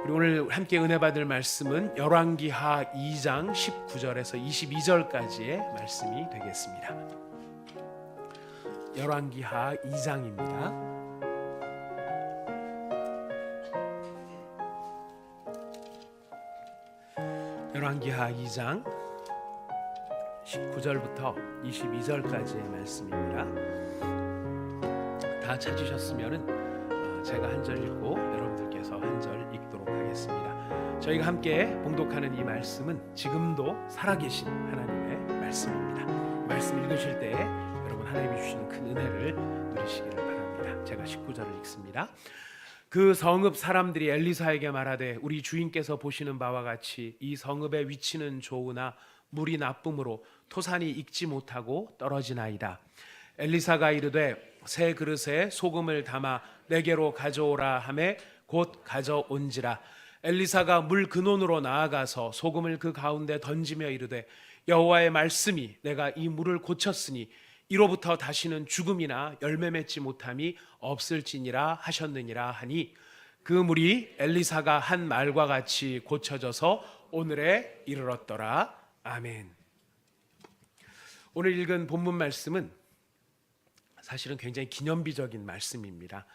우리 오늘 함께 은혜 받을 말씀은 열왕기하 2장 19절에서 22절까지의 말씀이 되겠습니다. 열왕기하 2장입니다. 열왕기하 2장 19절부터 22절까지의 말씀입니다. 다 찾으셨으면 제가 한 절 읽고 여러분들께서 한 절 읽도록 하겠습니다. 저희가 함께 봉독하는 이 말씀은 지금도 살아계신 하나님의 말씀입니다. 말씀 읽으실 때 여러분 하나님이 주시는 큰 은혜를 누리시기를 바랍니다. 제가 19절을 읽습니다. 그 성읍 사람들이 엘리사에게 말하되 우리 주인께서 보시는 바와 같이 이 성읍의 위치는 좋으나 물이 나쁨으로 토산이 익지 못하고 떨어지나이다. 엘리사가 이르되 새 그릇에 소금을 담아 내게로 가져오라 하매 곧 가져온지라. 엘리사가 물 근원으로 나아가서 소금을 그 가운데 던지며 이르되 여호와의 말씀이 내가 이 물을 고쳤으니 이로부터 다시는 죽음이나 열매 맺지 못함이 없을지니라 하셨느니라 하니 그 물이 엘리사가 한 말과 같이 고쳐져서 오늘에 이르렀더라. 아멘. 오늘 읽은 본문 말씀은 사실은 굉장히 기념비적인 말씀입니다.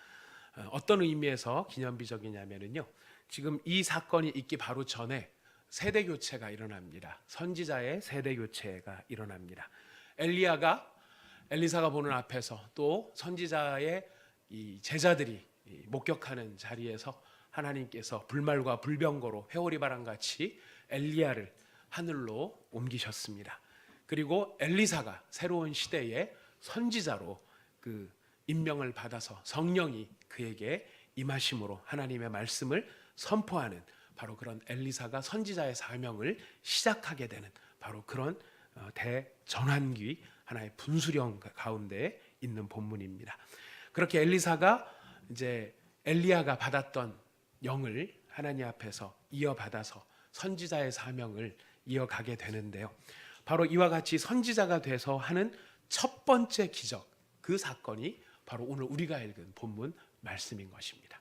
어떤 의미에서 기념비적이냐면요, 지금 이 사건이 있기 바로 전에 세대 교체가 일어납니다. 선지자의 세대 교체가 일어납니다. 엘리사가 보는 앞에서 또 선지자의 이 제자들이 목격하는 자리에서 하나님께서 불말과 불병거로 회오리 바람같이 엘리야를 하늘로 옮기셨습니다. 그리고 엘리사가 새로운 시대의 선지자로 그 임명을 받아서 성령이 그에게 임하심으로 하나님의 말씀을 선포하는 바로 그런 엘리사가 선지자의 사명을 시작하게 되는 바로 그런 대전환기 하나의 분수령 가운데 있는 본문입니다. 그렇게 엘리사가 이제 엘리야가 받았던 영을 하나님 앞에서 이어받아서 선지자의 사명을 이어가게 되는데요. 바로 이와 같이 선지자가 돼서 하는 첫 번째 기적, 그 사건이 바로 오늘 우리가 읽은 본문 말씀인 것입니다.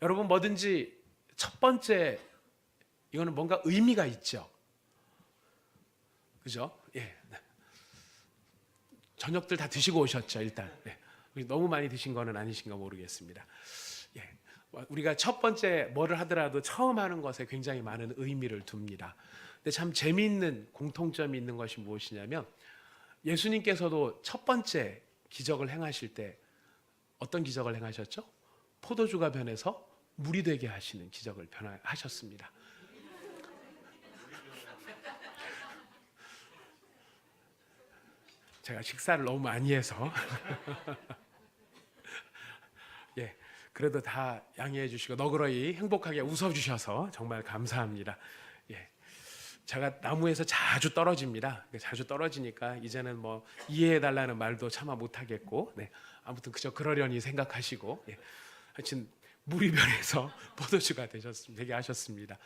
여러분, 뭐든지 첫 번째 이거는 뭔가 의미가 있죠. 그죠? 예. 저녁들 다 드시고 오셨죠, 일단. 네. 너무 많이 드신 거는 아니신가 모르겠습니다. 예. 우리가 첫 번째 뭐를 하더라도 처음 하는 것에 굉장히 많은 의미를 둡니다. 근데 참 재미있는 공통점이 있는 것이 무엇이냐면 예수님께서도 첫 번째 기적을 행하실 때 어떤 기적을 행하셨죠? 포도주가 변해서 물이 되게 하시는 기적을 하셨습니다. 제가 식사를 너무 많이 해서 예, 그래도 다 양해해 주시고 너그러이 행복하게 웃어주셔서 정말 감사합니다. 예, 제가 나무에서 자주 떨어집니다. 자주 떨어지니까 이제는 뭐 이해해 달라는 말도 차마 못하겠고, 네, 아무튼 그저 그러려니 생각하시고, 예, 하여튼 물이 변해서 포도주가 되게 하셨습니다.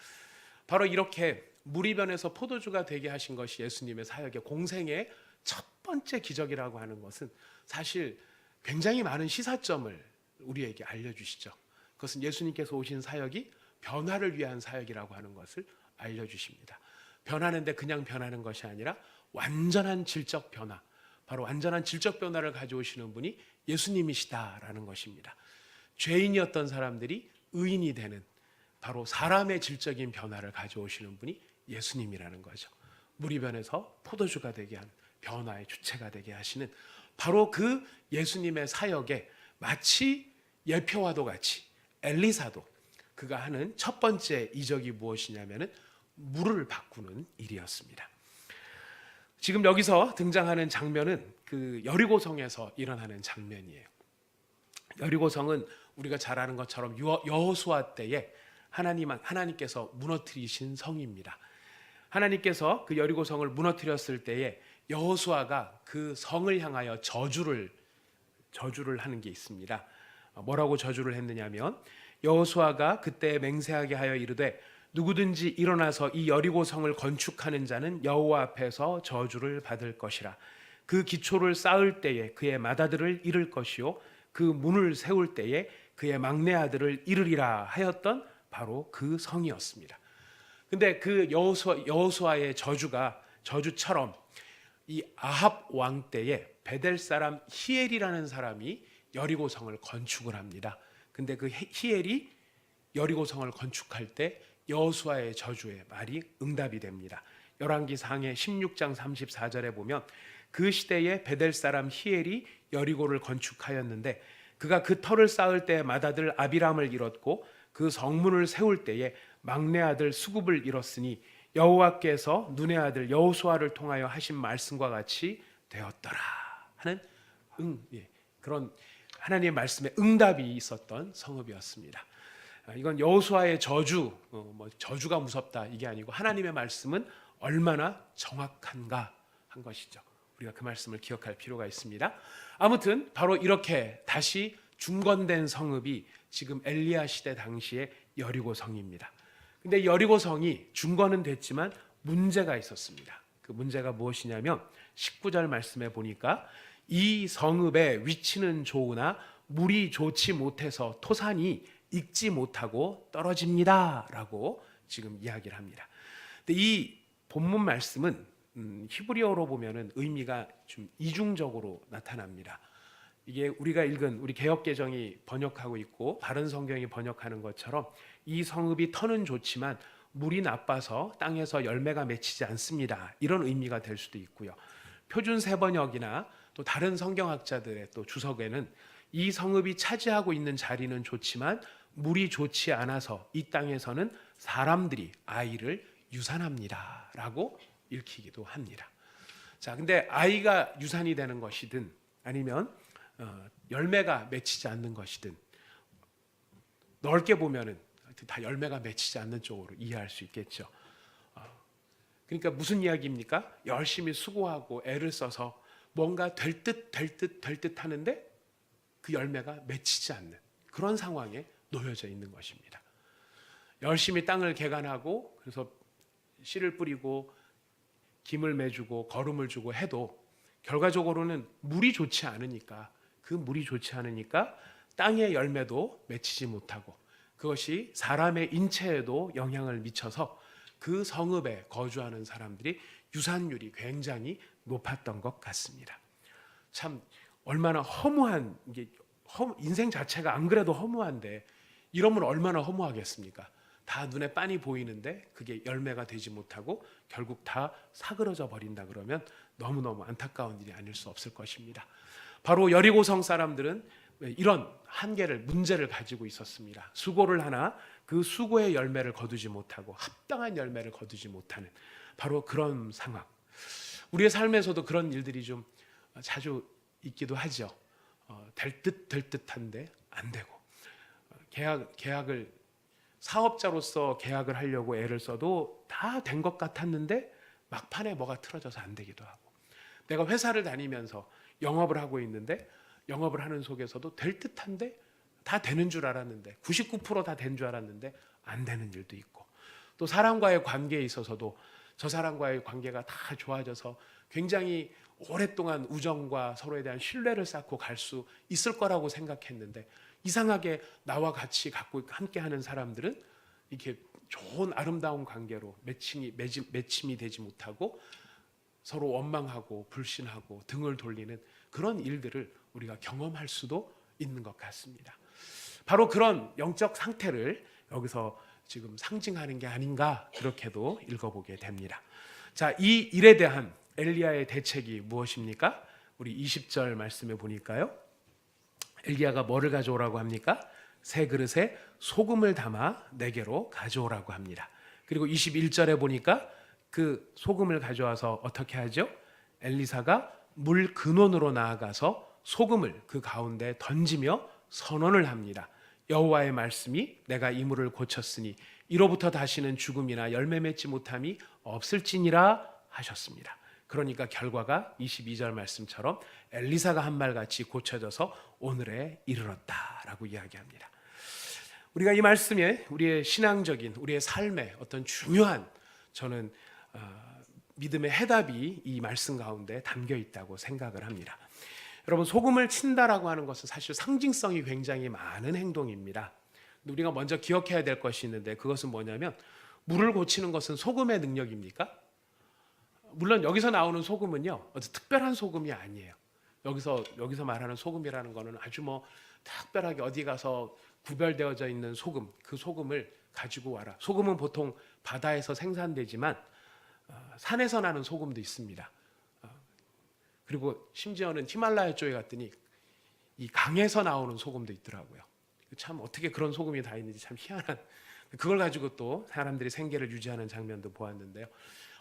바로 이렇게 물이 변해서 포도주가 되게 하신 것이 예수님의 사역의 공생의 첫 번째 기적이라고 하는 것은 사실 굉장히 많은 시사점을 우리에게 알려주시죠. 그것은 예수님께서 오신 사역이 변화를 위한 사역이라고 하는 것을 알려주십니다. 변하는데 그냥 변하는 것이 아니라 완전한 질적 변화, 바로 완전한 질적 변화를 가져오시는 분이 예수님이시다라는 것입니다. 죄인이었던 사람들이 의인이 되는 바로 사람의 질적인 변화를 가져오시는 분이 예수님이라는 거죠. 물이 변해서 포도주가 되게 하는 변화의 주체가 되게 하시는 바로 그 예수님의 사역에 마치 예표와도 같이 엘리사도 그가 하는 첫 번째 이적이 무엇이냐면은 물을 바꾸는 일이었습니다. 지금 여기서 등장하는 장면은 그 여리고성에서 일어나는 장면이에요. 여리고성은 우리가 잘 아는 것처럼 여호수아 때에 하나님께서 무너뜨리신 성입니다. 하나님께서 그 여리고성을 무너뜨렸을 때에 여호수아가 그 성을 향하여 저주를 하는 게 있습니다. 뭐라고 저주를 했느냐면 여호수아가 그때 맹세하게 하여 이르되 누구든지 일어나서 이 여리고성을 건축하는 자는 여호와 앞에서 저주를 받을 것이라. 그 기초를 쌓을 때에 그의 맏아들을 잃을 것이요 그 문을 세울 때에 그의 막내 아들을 잃으리라 하였던 바로 그 성이었습니다. 근데 그 여호수아의 저주처럼 이 아합 왕 때에 베델 사람 히엘이라는 사람이 여리고성을 건축을 합니다. 근데 그 히엘이 여리고성을 건축할 때 여호수아의 저주의 말이 응답이 됩니다. 열왕기상의 16장 34절에 보면 그 시대에 베델 사람 히엘이 여리고를 건축하였는데 그가 그 터를 쌓을 때 맏아들 아비람을 잃었고 그 성문을 세울 때에 막내 아들 수굽을 잃었으니 여호와께서 눈의 아들 여호수아를 통하여 하신 말씀과 같이 되었더라 하는 그런 하나님의 말씀에 응답이 있었던 성읍이었습니다. 이건 여호수아의 저주가 무섭다 이게 아니고 하나님의 말씀은 얼마나 정확한가 한 것이죠. 우리가 그 말씀을 기억할 필요가 있습니다. 아무튼 바로 이렇게 다시 중건된 성읍이 지금 엘리야 시대 당시의 여리고성입니다. 근데 여리고성이 중건은 됐지만 문제가 있었습니다. 그 문제가 무엇이냐면 19절 말씀에 보니까 이 성읍의 위치는 좋으나 물이 좋지 못해서 토산이 익지 못하고 떨어집니다 라고 지금 이야기를 합니다. 근데 이 본문 말씀은 히브리어로 보면은 의미가 좀 이중적으로 나타납니다. 이게 우리가 읽은 우리 개역개정이 번역하고 있고 바른 성경이 번역하는 것처럼 이 성읍이 터는 좋지만 물이 나빠서 땅에서 열매가 맺히지 않습니다. 이런 의미가 될 수도 있고요. 표준 세번역이나 또 다른 성경학자들의 또 주석에는 이 성읍이 차지하고 있는 자리는 좋지만 물이 좋지 않아서 이 땅에서는 사람들이 아이를 유산합니다라고 읽히기도 합니다. 자, 근데 아이가 유산이 되는 것이든 아니면 열매가 맺히지 않는 것이든 넓게 보면은 다 열매가 맺히지 않는 쪽으로 이해할 수 있겠죠. 그러니까 무슨 이야기입니까? 열심히 수고하고 애를 써서 뭔가 될 듯 하는데 그 열매가 맺히지 않는 그런 상황에 놓여져 있는 것입니다. 열심히 땅을 개간하고 그래서 씨를 뿌리고 김을 매주고 거름을 주고 해도 결과적으로는 물이 좋지 않으니까 그 물이 좋지 않으니까 땅의 열매도 맺히지 못하고 그것이 사람의 인체에도 영향을 미쳐서 그 성읍에 거주하는 사람들이 유산율이 굉장히 높았던 것 같습니다. 참 얼마나 허무한 인생 자체가 안 그래도 허무한데 이러면 얼마나 허무하겠습니까? 다 눈에 빤히 보이는데 그게 열매가 되지 못하고 결국 다 사그러져 버린다 그러면 너무너무 안타까운 일이 아닐 수 없을 것입니다. 바로 여리고성 사람들은 이런 문제를 가지고 있었습니다. 수고를 하나 그 수고의 열매를 거두지 못하고 합당한 열매를 거두지 못하는 바로 그런 상황. 우리의 삶에서도 그런 일들이 좀 자주 있기도 하죠. 될 듯한데 안 되고 계약을 사업자로서 계약을 하려고 애를 써도 다 된 것 같았는데 막판에 뭐가 틀어져서 안 되기도 하고 내가 회사를 다니면서 영업을 하고 있는데 영업을 하는 속에서도 될 듯한데 다 되는 줄 알았는데 99% 다 된 줄 알았는데 안 되는 일도 있고 또 사람과의 관계에 있어서도 저 사람과의 관계가 다 좋아져서 굉장히 오랫동안 우정과 서로에 대한 신뢰를 쌓고 갈 수 있을 거라고 생각했는데 이상하게 나와 같이 함께하는 사람들은 이렇게 좋은 아름다운 관계로 매침이 되지 못하고 서로 원망하고 불신하고 등을 돌리는 그런 일들을 우리가 경험할 수도 있는 것 같습니다. 바로 그런 영적 상태를 여기서 지금 상징하는 게 아닌가 그렇게도 읽어보게 됩니다. 자, 이 일에 대한 엘리야의 대책이 무엇입니까? 우리 20절 말씀에 보니까요. 엘리야가 뭐를 가져오라고 합니까? 새 그릇에 소금을 담아 내게로 가져오라고 합니다. 그리고 21절에 보니까 그 소금을 가져와서 어떻게 하죠? 엘리사가 물 근원으로 나아가서 소금을 그 가운데 던지며 선언을 합니다. 여호와의 말씀이 내가 이 물을 고쳤으니 이로부터 다시는 죽음이나 열매 맺지 못함이 없을지니라 하셨습니다. 그러니까 결과가 22절 말씀처럼 엘리사가 한 말같이 고쳐져서 오늘에 이르렀다라고 이야기합니다. 우리가 이 말씀에 우리의 신앙적인 우리의 삶의 어떤 중요한 저는 믿음의 해답이 이 말씀 가운데 담겨 있다고 생각을 합니다. 여러분 소금을 친다라고 하는 것은 사실 상징성이 굉장히 많은 행동입니다. 근데 우리가 먼저 기억해야 될 것이 있는데 그것은 뭐냐면 물을 고치는 것은 소금의 능력입니까? 물론 여기서 나오는 소금은요, 어떤 특별한 소금이 아니에요. 여기서 말하는 소금이라는 거는 아주 뭐 특별하게 어디 가서 구별되어져 있는 소금, 그 소금을 가지고 와라. 소금은 보통 바다에서 생산되지만 산에서 나는 소금도 있습니다. 그리고 심지어는 히말라야 쪽에 갔더니 이 강에서 나오는 소금도 있더라고요. 참 어떻게 그런 소금이 다 있는지 참 희한한, 그걸 가지고 또 사람들이 생계를 유지하는 장면도 보았는데요.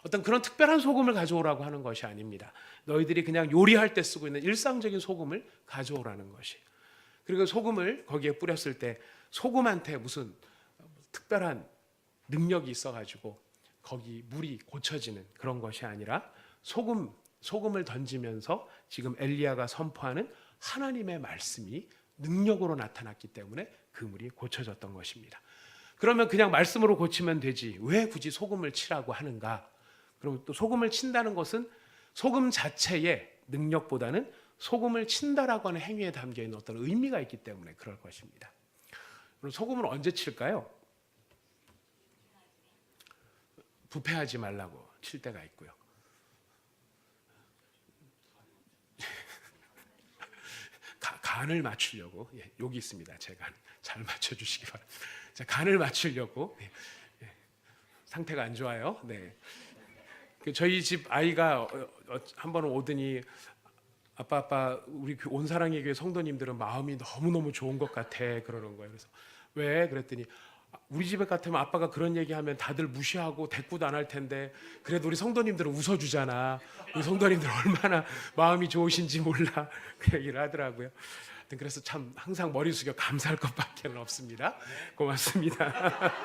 어떤 그런 특별한 소금을 가져오라고 하는 것이 아닙니다. 너희들이 그냥 요리할 때 쓰고 있는 일상적인 소금을 가져오라는 것이. 그리고 소금을 거기에 뿌렸을 때 소금한테 무슨 특별한 능력이 있어가지고 거기 물이 고쳐지는 그런 것이 아니라 소금을 던지면서 지금 엘리야가 선포하는 하나님의 말씀이 능력으로 나타났기 때문에 그 물이 고쳐졌던 것입니다. 그러면 그냥 말씀으로 고치면 되지 왜 굳이 소금을 치라고 하는가? 그럼 또 소금을 친다는 것은 소금 자체의 능력보다는 소금을 친다라고 하는 행위에 담겨있는 어떤 의미가 있기 때문에 그럴 것입니다. 그럼 소금을 언제 칠까요? 부패하지 말라고 칠 때가 있고요. 간을 맞추려고, 여기 있습니다. 제 간 잘 맞춰주시기 바랍니다. 간을 맞추려고, 상태가 안 좋아요. 네. 저희 집 아이가 한 번 오더니 아빠 우리 온사랑의 교회 성도님들은 마음이 너무너무 좋은 것 같아 그러는 거예요. 그래서 왜? 그랬더니 우리 집에 같으면 아빠가 그런 얘기하면 다들 무시하고 대꾸도 안 할 텐데 그래도 우리 성도님들은 웃어주잖아. 우리 성도님들 얼마나 마음이 좋으신지 몰라 그 얘기를 하더라고요. 그래서 참 항상 머리 숙여 감사할 것밖에 없습니다. 고맙습니다.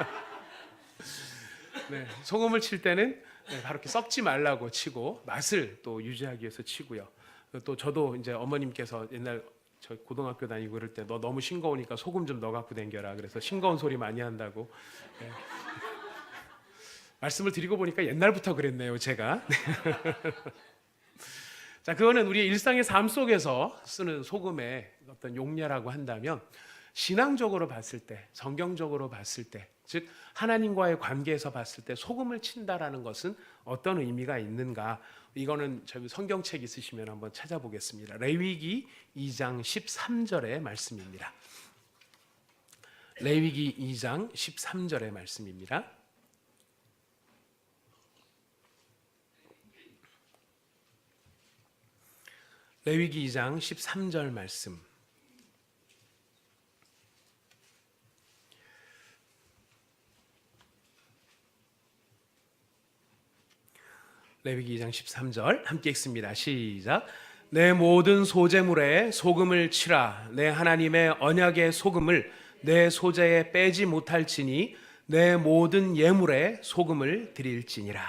네, 소금을 칠 때는 바로 이렇게 썩지 말라고 치고 맛을 또 유지하기 위해서 치고요. 또 저도 이제 어머님께서 옛날 저 고등학교 다니고 그럴 때 너 너무 싱거우니까 소금 좀 넣어 갖고 댕겨라. 그래서 싱거운 소리 많이 한다고. 네. 말씀을 드리고 보니까 옛날부터 그랬네요, 제가. 자, 그거는 우리의 일상의 삶 속에서 쓰는 소금의 어떤 용례라고 한다면 신앙적으로 봤을 때, 성경적으로 봤을 때, 즉 하나님과의 관계에서 봤을 때 소금을 친다라는 것은 어떤 의미가 있는가? 이거는 저기 성경책 있으시면 한번 찾아보겠습니다. 레위기 2장 13절의 말씀입니다. 레위기 2장 13절의 말씀입니다. 레위기 2장 13절 말씀. 레위기 2장 13절 함께 읽습니다. 시작. 내 모든 소재물에 소금을 치라. 내 하나님의 언약의 소금을 내 소재에 빼지 못할지니 내 모든 예물에 소금을 드릴지니라.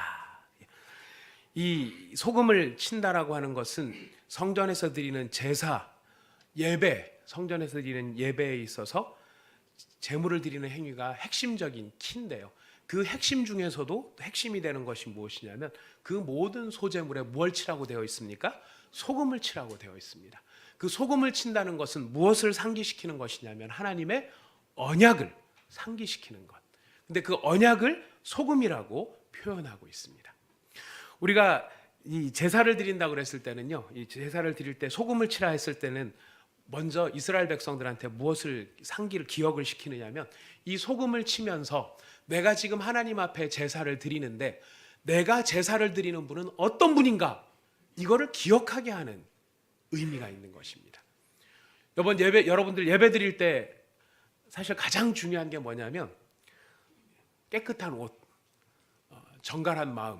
이 소금을 친다라고 하는 것은 성전에서 드리는 제사, 예배, 성전에서 드리는 예배에 있어서 제물을 드리는 행위가 핵심적인 키인데요. 그 핵심 중에서도 핵심이 되는 것이 무엇이냐면 그 모든 소재물에 무엇을 치라고 되어 있습니까? 소금을 치라고 되어 있습니다. 그 소금을 친다는 것은 무엇을 상기시키는 것이냐면 하나님의 언약을 상기시키는 것. 근데 그 언약을 소금이라고 표현하고 있습니다. 우리가 이 제사를 드린다고 그랬을 때는요, 이 제사를 드릴 때 소금을 치라 했을 때는 먼저 이스라엘 백성들한테 무엇을 상기를 기억을 시키느냐면 이 소금을 치면서 내가 지금 하나님 앞에 제사를 드리는데 내가 제사를 드리는 분은 어떤 분인가 이거를 기억하게 하는 의미가 있는 것입니다. 여러분들 예배 드릴 때 사실 가장 중요한 게 뭐냐면 깨끗한 옷, 정갈한 마음,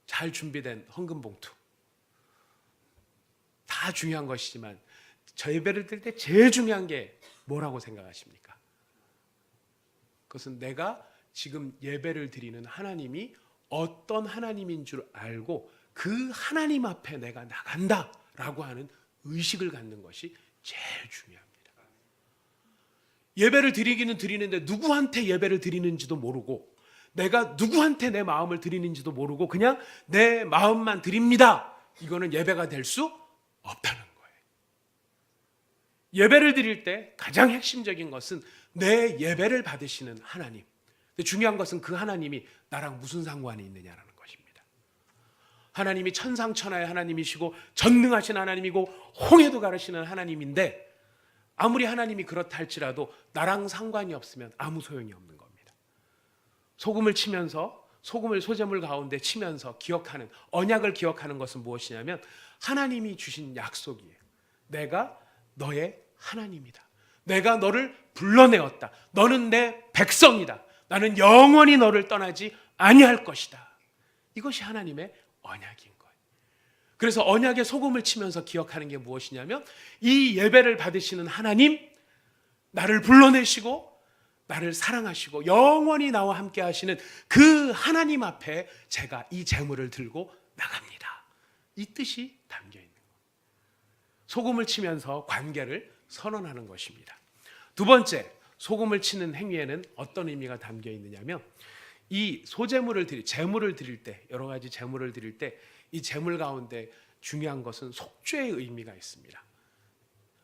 잘 준비된 헌금 봉투 다 중요한 것이지만 저 예배를 드릴 때 제일 중요한 게 뭐라고 생각하십니까? 그것은 내가 지금 예배를 드리는 하나님이 어떤 하나님인 줄 알고 그 하나님 앞에 내가 나간다라고 하는 의식을 갖는 것이 제일 중요합니다. 예배를 드리기는 드리는데 누구한테 예배를 드리는지도 모르고 내가 누구한테 내 마음을 드리는지도 모르고 그냥 내 마음만 드립니다. 이거는 예배가 될 수 없다는 거예요. 예배를 드릴 때 가장 핵심적인 것은 내 예배를 받으시는 하나님. 근데 중요한 것은 그 하나님이 나랑 무슨 상관이 있느냐라는 것입니다. 하나님이 천상천하의 하나님이시고 전능하신 하나님이고 홍해도 가르시는 하나님인데, 아무리 하나님이 그렇다 할지라도 나랑 상관이 없으면 아무 소용이 없는 겁니다. 소금을 치면서, 소금을 소재물 가운데 치면서 기억하는, 언약을 기억하는 것은 무엇이냐면 하나님이 주신 약속이에요. 내가 너의 하나님이다. 내가 너를 불러내었다. 너는 내 백성이다. 나는 영원히 너를 떠나지 아니할 것이다. 이것이 하나님의 언약인 거예요. 그래서 언약의 소금을 치면서 기억하는 게 무엇이냐면, 이 예배를 받으시는 하나님, 나를 불러내시고 나를 사랑하시고 영원히 나와 함께 하시는 그 하나님 앞에 제가 이 제물을 들고 나갑니다. 이 뜻이 담겨 있는 거예요. 소금을 치면서 관계를 선언하는 것입니다. 두 번째, 소금을 치는 행위에는 어떤 의미가 담겨 있느냐면, 이 소제물을 제물을 드릴 때, 여러 가지 제물을 드릴 때 이 제물 가운데 중요한 것은 속죄의 의미가 있습니다.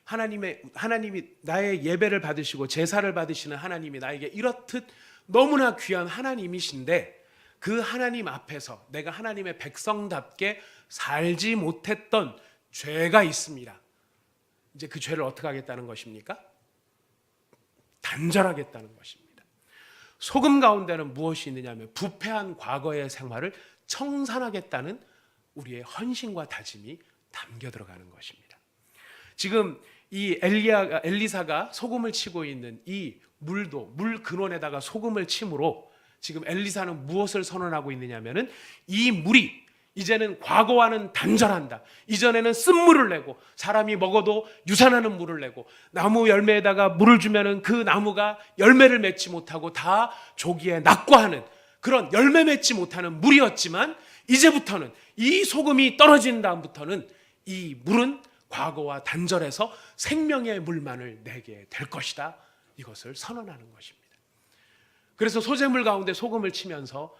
하나님이 나의 예배를 받으시고 제사를 받으시는 하나님이 나에게 이렇듯 너무나 귀한 하나님이신데, 그 하나님 앞에서 내가 하나님의 백성답게 살지 못했던 죄가 있습니다. 이제 그 죄를 어떻게 하겠다는 것입니까? 단절하겠다는 것입니다. 소금 가운데는 무엇이 있느냐면 부패한 과거의 생활을 청산하겠다는 우리의 헌신과 다짐이 담겨 들어가는 것입니다. 지금 이 엘리사가 소금을 치고 있는 이 물도, 물 근원에다가 소금을 침으로 지금 엘리사는 무엇을 선언하고 있느냐면은, 이 물이 이제는 과거와는 단절한다. 이전에는 쓴물을 내고 사람이 먹어도 유산하는 물을 내고, 나무 열매에다가 물을 주면은 그 나무가 열매를 맺지 못하고 다 조기에 낙과하는 그런 열매 맺지 못하는 물이었지만, 이제부터는 이 소금이 떨어진 다음부터는 이 물은 과거와 단절해서 생명의 물만을 내게 될 것이다. 이것을 선언하는 것입니다. 그래서 소제물 가운데 소금을 치면서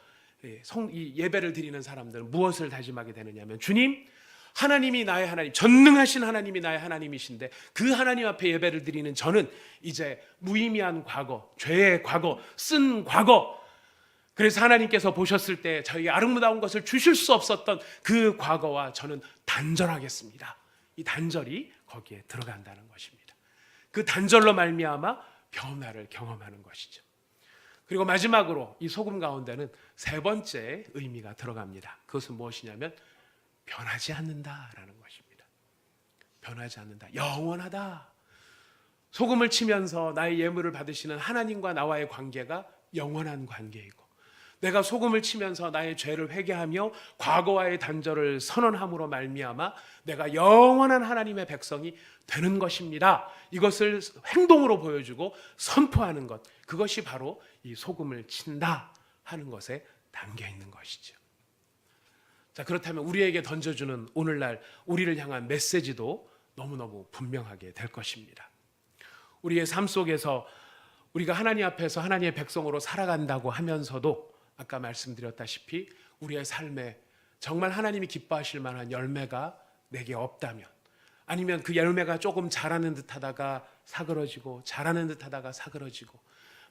이 예배를 드리는 사람들은 무엇을 다짐하게 되느냐면, 주님, 하나님이 나의 하나님, 전능하신 하나님이 나의 하나님이신데 그 하나님 앞에 예배를 드리는 저는 이제 무의미한 과거, 죄의 과거, 쓴 과거, 그래서 하나님께서 보셨을 때 저에게 아름다운 것을 주실 수 없었던 그 과거와 저는 단절하겠습니다. 이 단절이 거기에 들어간다는 것입니다. 그 단절로 말미암아 변화를 경험하는 것이죠. 그리고 마지막으로 이 소금 가운데는 세 번째 의미가 들어갑니다. 그것은 무엇이냐면 변하지 않는다라는 것입니다. 변하지 않는다, 영원하다. 소금을 치면서 나의 예물을 받으시는 하나님과 나와의 관계가 영원한 관계이고, 내가 소금을 치면서 나의 죄를 회개하며 과거와의 단절을 선언함으로 말미암아 내가 영원한 하나님의 백성이 되는 것입니다. 이것을 행동으로 보여주고 선포하는 것, 그것이 바로 이 소금을 친다 하는 것에 담겨 있는 것이죠. 자, 그렇다면 우리에게 던져주는 오늘날 우리를 향한 메시지도 너무너무 분명하게 될 것입니다. 우리의 삶 속에서 우리가 하나님 앞에서 하나님의 백성으로 살아간다고 하면서도 아까 말씀드렸다시피 우리의 삶에 정말 하나님이 기뻐하실 만한 열매가 내게 없다면, 아니면 그 열매가 조금 자라는 듯 하다가 사그러지고 자라는 듯 하다가 사그러지고,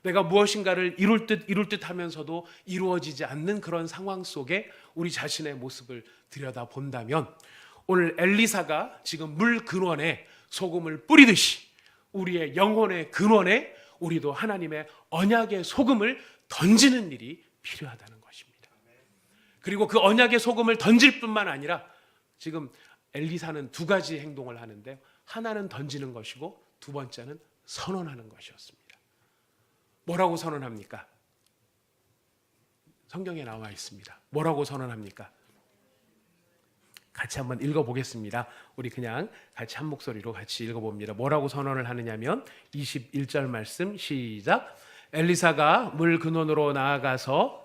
내가 무엇인가를 이룰 듯 하면서도 이루어지지 않는 그런 상황 속에 우리 자신의 모습을 들여다본다면, 오늘 엘리사가 지금 물 근원에 소금을 뿌리듯이 우리의 영혼의 근원에 우리도 하나님의 언약의 소금을 던지는 일이 필요하다는 것입니다. 그리고 그 언약의 소금을 던질 뿐만 아니라 지금 엘리사는 두 가지 행동을 하는데, 하나는 던지는 것이고 두 번째는 선언하는 것이었습니다. 뭐라고 선언합니까? 성경에 나와 있습니다. 뭐라고 선언합니까? 같이 한번 읽어보겠습니다. 우리 그냥 같이 한 목소리로 같이 읽어봅니다. 뭐라고 선언을 하느냐면 21절 말씀 시작. 엘리사가 물 근원으로 나아가서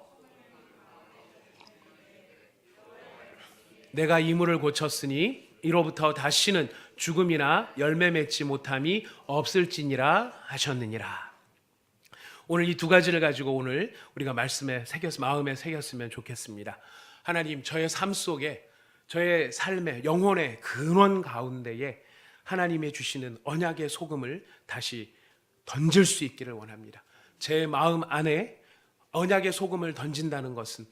내가 이 물을 고쳤으니 이로부터 다시는 죽음이나 열매 맺지 못함이 없을지니라 하셨느니라. 오늘 이 두 가지를 가지고 오늘 우리가 마음에 새겼으면 좋겠습니다. 하나님, 저의 삶 속에, 저의 삶의 영혼의 근원 가운데에 하나님의 주시는 언약의 소금을 다시 던질 수 있기를 원합니다. 제 마음 안에 언약의 소금을 던진다는 것은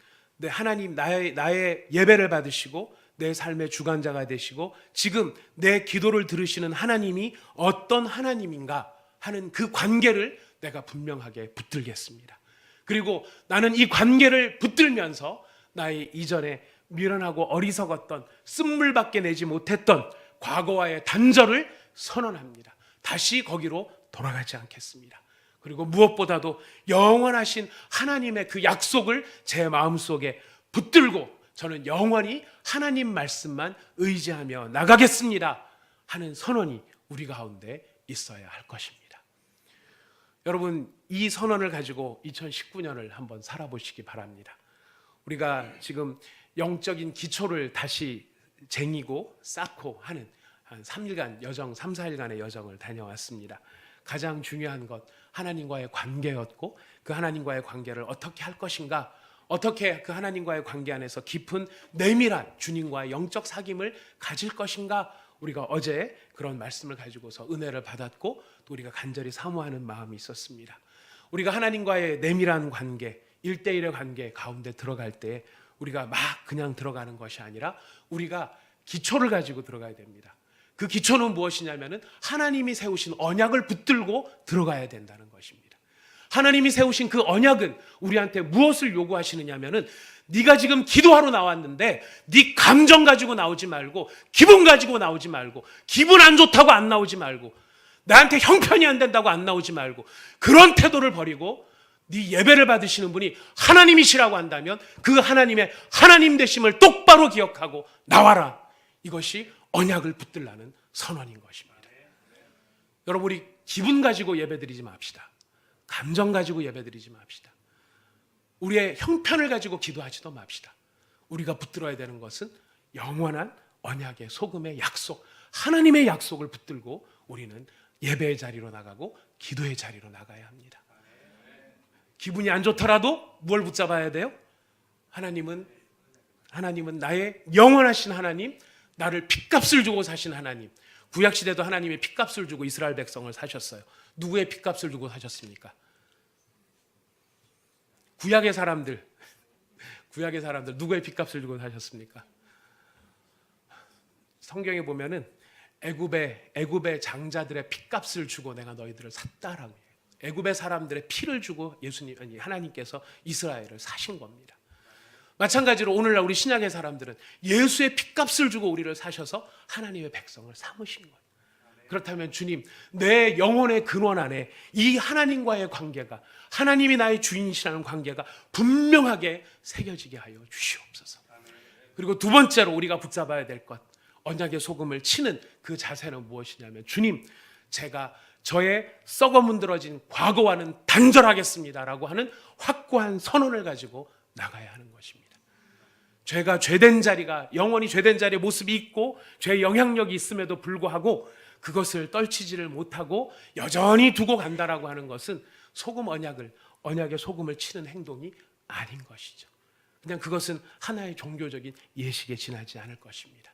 하나님 나의 예배를 받으시고 내 삶의 주관자가 되시고 지금 내 기도를 들으시는 하나님이 어떤 하나님인가 하는 그 관계를 내가 분명하게 붙들겠습니다. 그리고 나는 이 관계를 붙들면서 나의 이전에 미련하고 어리석었던 쓴물밖에 내지 못했던 과거와의 단절을 선언합니다. 다시 거기로 돌아가지 않겠습니다. 그리고 무엇보다도 영원하신 하나님의 그 약속을 제 마음속에 붙들고 저는 영원히 하나님 말씀만 의지하며 나가겠습니다 하는 선언이 우리 가운데 있어야 할 것입니다. 여러분, 이 선언을 가지고 2019년을 한번 살아보시기 바랍니다. 우리가 지금 영적인 기초를 다시 쟁이고 쌓고 하는 한 3일간 여정, 3, 4일간의 여정을 다녀왔습니다. 가장 중요한 것, 하나님과의 관계였고 그 하나님과의 관계를 어떻게 할 것인가, 어떻게 그 하나님과의 관계 안에서 깊은 내밀한 주님과의 영적 사귐을 가질 것인가, 우리가 어제 그런 말씀을 가지고서 은혜를 받았고 또 우리가 간절히 사모하는 마음이 있었습니다. 우리가 하나님과의 내밀한 관계, 1대1의 관계 가운데 들어갈 때 우리가 막 그냥 들어가는 것이 아니라 우리가 기초를 가지고 들어가야 됩니다. 그 기초는 무엇이냐면은 하나님이 세우신 언약을 붙들고 들어가야 된다는 것입니다. 하나님이 세우신 그 언약은 우리한테 무엇을 요구하시느냐면은 네가 지금 기도하러 나왔는데 네 감정 가지고 나오지 말고, 기분 가지고 나오지 말고, 기분 안 좋다고 안 나오지 말고, 나한테 형편이 안 된다고 안 나오지 말고, 그런 태도를 버리고 네 예배를 받으시는 분이 하나님이시라고 한다면 그 하나님의 하나님 되심을 똑바로 기억하고 나와라. 이것이 언약을 붙들라는 선언인 것입니다. 여러분, 우리 기분 가지고 예배드리지 맙시다. 감정 가지고 예배드리지 맙시다. 우리의 형편을 가지고 기도하지도 맙시다. 우리가 붙들어야 되는 것은 영원한 언약의 소금의 약속, 하나님의 약속을 붙들고 우리는 예배의 자리로 나가고 기도의 자리로 나가야 합니다. 기분이 안 좋더라도 뭘 붙잡아야 돼요? 하나님은 나의 영원하신 하나님, 나를 핏값을 주고 사신 하나님. 구약시대도 하나님의 핏값을 주고 이스라엘 백성을 사셨어요. 누구의 핏값을 주고 사셨습니까? 구약의 사람들 누구의 핏값을 주고 사셨습니까? 성경에 보면은 애굽의 장자들의 핏값을 주고 내가 너희들을 샀다라고 해요. 애굽의 사람들의 피를 주고 하나님께서 이스라엘을 사신 겁니다. 마찬가지로 오늘날 우리 신약의 사람들은 예수의 핏값을 주고 우리를 사셔서 하나님의 백성을 삼으신 거예요. 그렇다면 주님, 내 영혼의 근원 안에 이 하나님과의 관계가, 하나님이 나의 주인이시라는 관계가 분명하게 새겨지게 하여 주시옵소서. 그리고 두 번째로 우리가 붙잡아야 될 것, 언약의 소금을 치는 그 자세는 무엇이냐면, 주님, 제가 저의 썩어 문드러진 과거와는 단절하겠습니다라고 하는 확고한 선언을 가지고 나가야 하는 것입니다. 죄가 죄된 자리가, 영원히 죄된 자리의 모습이 있고 죄의 영향력이 있음에도 불구하고 그것을 떨치지를 못하고 여전히 두고 간다라고 하는 것은 언약의 소금을 치는 행동이 아닌 것이죠. 그냥 그것은 하나의 종교적인 예식에 지나지 않을 것입니다.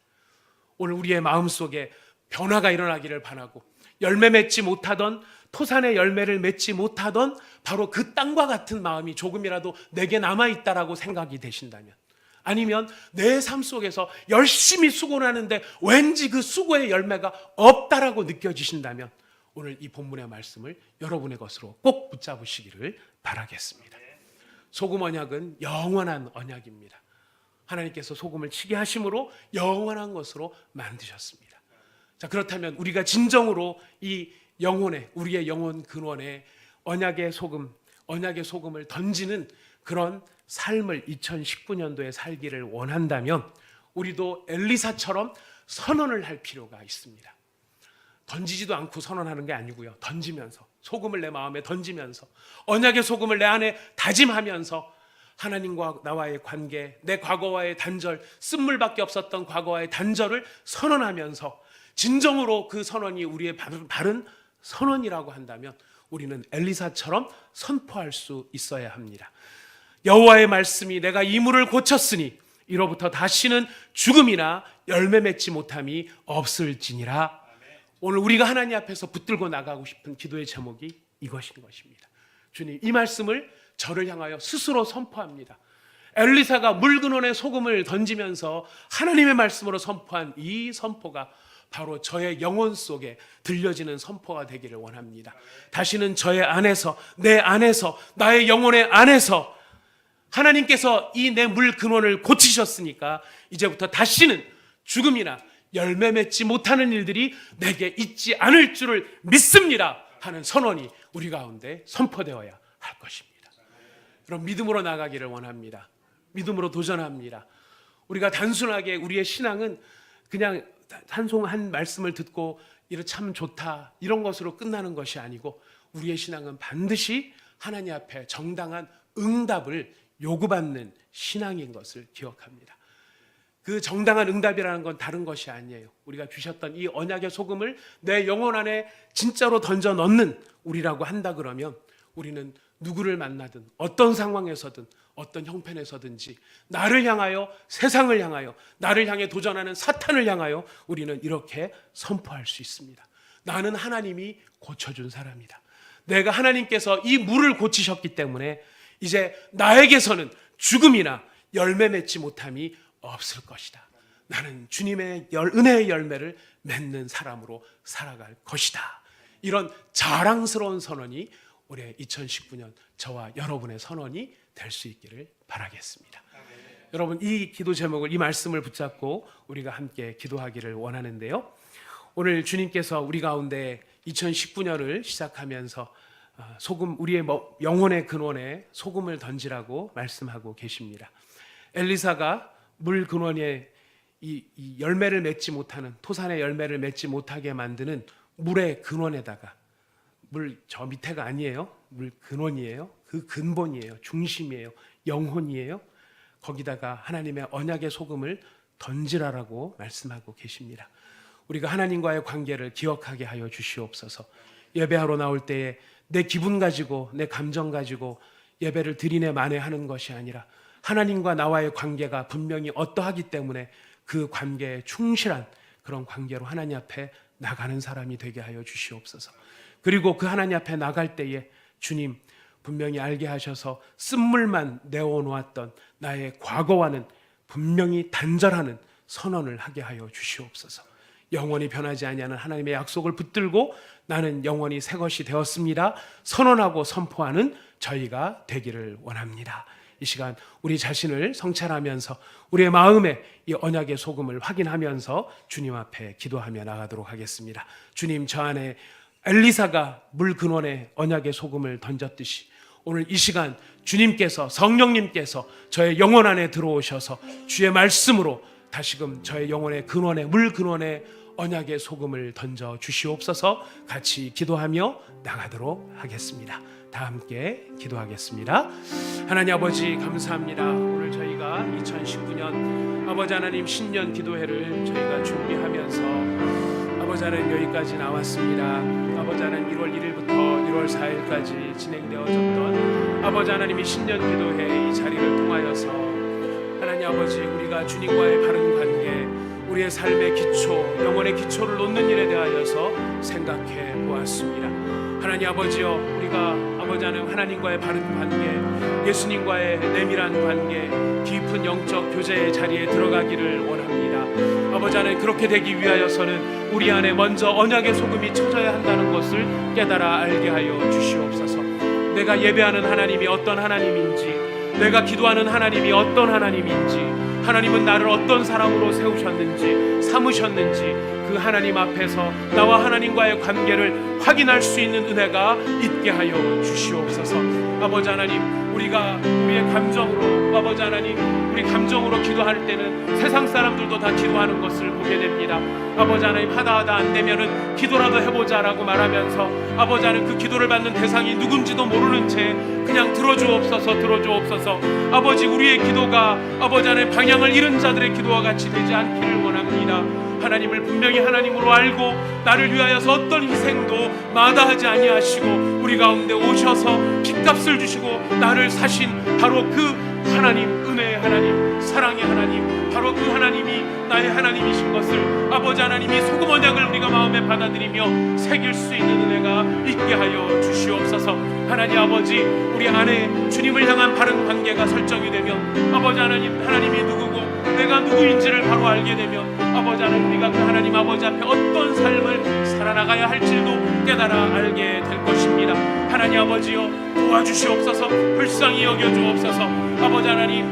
오늘 우리의 마음속에 변화가 일어나기를 바라고, 열매 맺지 못하던, 토산의 열매를 맺지 못하던 바로 그 땅과 같은 마음이 조금이라도 내게 남아있다라고 생각이 되신다면, 아니면 내 삶 속에서 열심히 수고를 하는데 왠지 그 수고의 열매가 없다라고 느껴지신다면 오늘 이 본문의 말씀을 여러분의 것으로 꼭 붙잡으시기를 바라겠습니다. 소금 언약은 영원한 언약입니다. 하나님께서 소금을 치게 하심으로 영원한 것으로 만드셨습니다. 자, 그렇다면 우리가 진정으로 이 우리의 영혼 근원에 언약의 소금을 던지는 그런 삶을 2019년도에 살기를 원한다면 우리도 엘리사처럼 선언을 할 필요가 있습니다. 던지지도 않고 선언하는 게 아니고요. 던지면서, 소금을 내 마음에 던지면서, 언약의 소금을 내 안에 다짐하면서 하나님과 나와의 관계, 내 과거와의 단절, 쓴물밖에 없었던 과거와의 단절을 선언하면서 진정으로 그 선언이 우리의 바른 선언이라고 한다면 우리는 엘리사처럼 선포할 수 있어야 합니다. 여호와의 말씀이 내가 이 물을 고쳤으니 이로부터 다시는 죽음이나 열매 맺지 못함이 없을지니라. 오늘 우리가 하나님 앞에서 붙들고 나가고 싶은 기도의 제목이 이것인 것입니다. 주님, 이 말씀을 저를 향하여 스스로 선포합니다. 엘리사가 물근원에 소금을 던지면서 하나님의 말씀으로 선포한 이 선포가 바로 저의 영혼 속에 들려지는 선포가 되기를 원합니다. 다시는 저의 안에서, 내 안에서, 나의 영혼의 안에서 하나님께서 이 내 물근원을 고치셨으니까 이제부터 다시는 죽음이나 열매 맺지 못하는 일들이 내게 있지 않을 줄을 믿습니다 하는 선언이 우리 가운데 선포되어야 할 것입니다. 그럼 믿음으로 나가기를 원합니다. 믿음으로 도전합니다. 우리가 단순하게 우리의 신앙은 그냥 한송한 말씀을 듣고 이거 참 좋다 이런 것으로 끝나는 것이 아니고 우리의 신앙은 반드시 하나님 앞에 정당한 응답을 요구받는 신앙인 것을 기억합니다. 그 정당한 응답이라는 건 다른 것이 아니에요. 우리가 주셨던 이 언약의 소금을 내 영혼 안에 진짜로 던져 넣는 우리라고 한다 그러면 우리는 누구를 만나든 어떤 상황에서든 어떤 형편에서든지 나를 향하여, 세상을 향하여, 나를 향해 도전하는 사탄을 향하여 우리는 이렇게 선포할 수 있습니다. 나는 하나님이 고쳐준 사람이다. 내가 하나님께서 이 물을 고치셨기 때문에 이제 나에게서는 죽음이나 열매 맺지 못함이 없을 것이다. 나는 주님의 은혜의 열매를 맺는 사람으로 살아갈 것이다. 이런 자랑스러운 선언이 올해 2019년 저와 여러분의 선언이 될 수 있기를 바라겠습니다. 여러분, 이 기도 제목을, 이 말씀을 붙잡고 우리가 함께 기도하기를 원하는데요. 오늘 주님께서 우리 가운데 2019년을 시작하면서 소금, 우리의 영혼의 근원에 소금을 던지라고 말씀하고 계십니다. 엘리사가 물 근원에 이 열매를 맺지 못하는, 토산의 열매를 맺지 못하게 만드는 물의 근원에다가, 물 저 밑에가 아니에요. 물 근원이에요. 그 근본이에요. 중심이에요. 영혼이에요. 거기다가 하나님의 언약의 소금을 던지라라고 말씀하고 계십니다. 우리가 하나님과의 관계를 기억하게 하여 주시옵소서. 예배하러 나올 때에 내 기분 가지고, 내 감정 가지고 예배를 드리네 마네 하는 것이 아니라 하나님과 나와의 관계가 분명히 어떠하기 때문에 그 관계에 충실한 그런 관계로 하나님 앞에 나가는 사람이 되게 하여 주시옵소서. 그리고 그 하나님 앞에 나갈 때에 주님 분명히 알게 하셔서 쓴물만 내어놓았던 나의 과거와는 분명히 단절하는 선언을 하게 하여 주시옵소서. 영원히 변하지 아니하는 하나님의 약속을 붙들고 나는 영원히 새 것이 되었습니다 선언하고 선포하는 저희가 되기를 원합니다. 이 시간 우리 자신을 성찰하면서 우리의 마음에 이 언약의 소금을 확인하면서 주님 앞에 기도하며 나가도록 하겠습니다. 주님, 저 안에 엘리사가 물 근원에 언약의 소금을 던졌듯이 오늘 이 시간 주님께서, 성령님께서 저의 영혼 안에 들어오셔서 주의 말씀으로 다시금 저의 영혼의 근원에, 물 근원에 언약의 소금을 던져 주시옵소서. 같이 기도하며 나가도록 하겠습니다. 다 함께 기도하겠습니다. 하나님 아버지, 감사합니다. 오늘 저희가 2019년 아버지 하나님 신년 기도회를 저희가 준비하면서 아버지 하나님 여기까지 나왔습니다. 아버지 하나님 1월 1일부터 1월 4일까지 진행되어졌던 아버지 하나님의 신년 기도회 이 자리를 통하여서 하나님 아버지, 우리가 주님과의 바른 관계, 우리의 삶의 기초, 영혼의 기초를 놓는 일에 대하여서 생각해 보았습니다. 하나님 아버지여, 우리가 아버지 하나님과의 바른 관계, 예수님과의 내밀한 관계, 깊은 영적 교제의 자리에 들어가기를 원합니다. 아버지 하나님, 그렇게 되기 위하여서는 우리 안에 먼저 언약의 소금이 쳐져야 한다는 것을 깨달아 알게 하여 주시옵소서. 내가 예배하는 하나님이 어떤 하나님인지, 내가 기도하는 하나님이 어떤 하나님인지, 하나님은 나를 어떤 사람으로 세우셨는지, 삼으셨는지 그 하나님 앞에서 나와 하나님과의 관계를 확인할 수 있는 은혜가 있게 하여 주시옵소서. 아버지 하나님, 우리가 우리의 감정으로, 아버지 하나님, 우리 감정으로 기도할 때는 세상 사람들도 다 기도하는 것을 보게 됩니다. 아버지 하나님, 하다 안 되면은 기도라도 해보자라고 말하면서 아버지 하나님, 그 기도를 받는 대상이 누군지도 모르는 채 그냥 들어주옵소서. 아버지, 우리의 기도가 아버지 하나님 방향을 잃은 자들의 기도와 같이 되지 않기를 원합니다. 하나님을 분명히 하나님으로 알고 나를 위하여서 어떤 희생도 마다하지 아니하시고 우리 가운데 오셔서 핏값을 주시고 나를 사신 바로 그 하나님, 은혜의 하나님, 사랑의 하나님, 바로 그 하나님이 나의 하나님이신 것을 아버지 하나님이 소금 언약을 우리가 마음에 받아들이며 새길 수 있는 은혜가 있게 하여 주시옵소서. 하나님 아버지, 우리 안에 주님을 향한 바른 관계가 설정이 되면 아버지 하나님이 누구고 내가 누구인지를 바로 알게 되면 아버지 하나님, 우리가 그 하나님 아버지 앞에 어떤 삶을 살아나가야 할지도 깨달아 알게 될 것입니다. 하나님 아버지여, 도와주시옵소서. 불쌍히 여겨주옵소서. 아버지 하나님,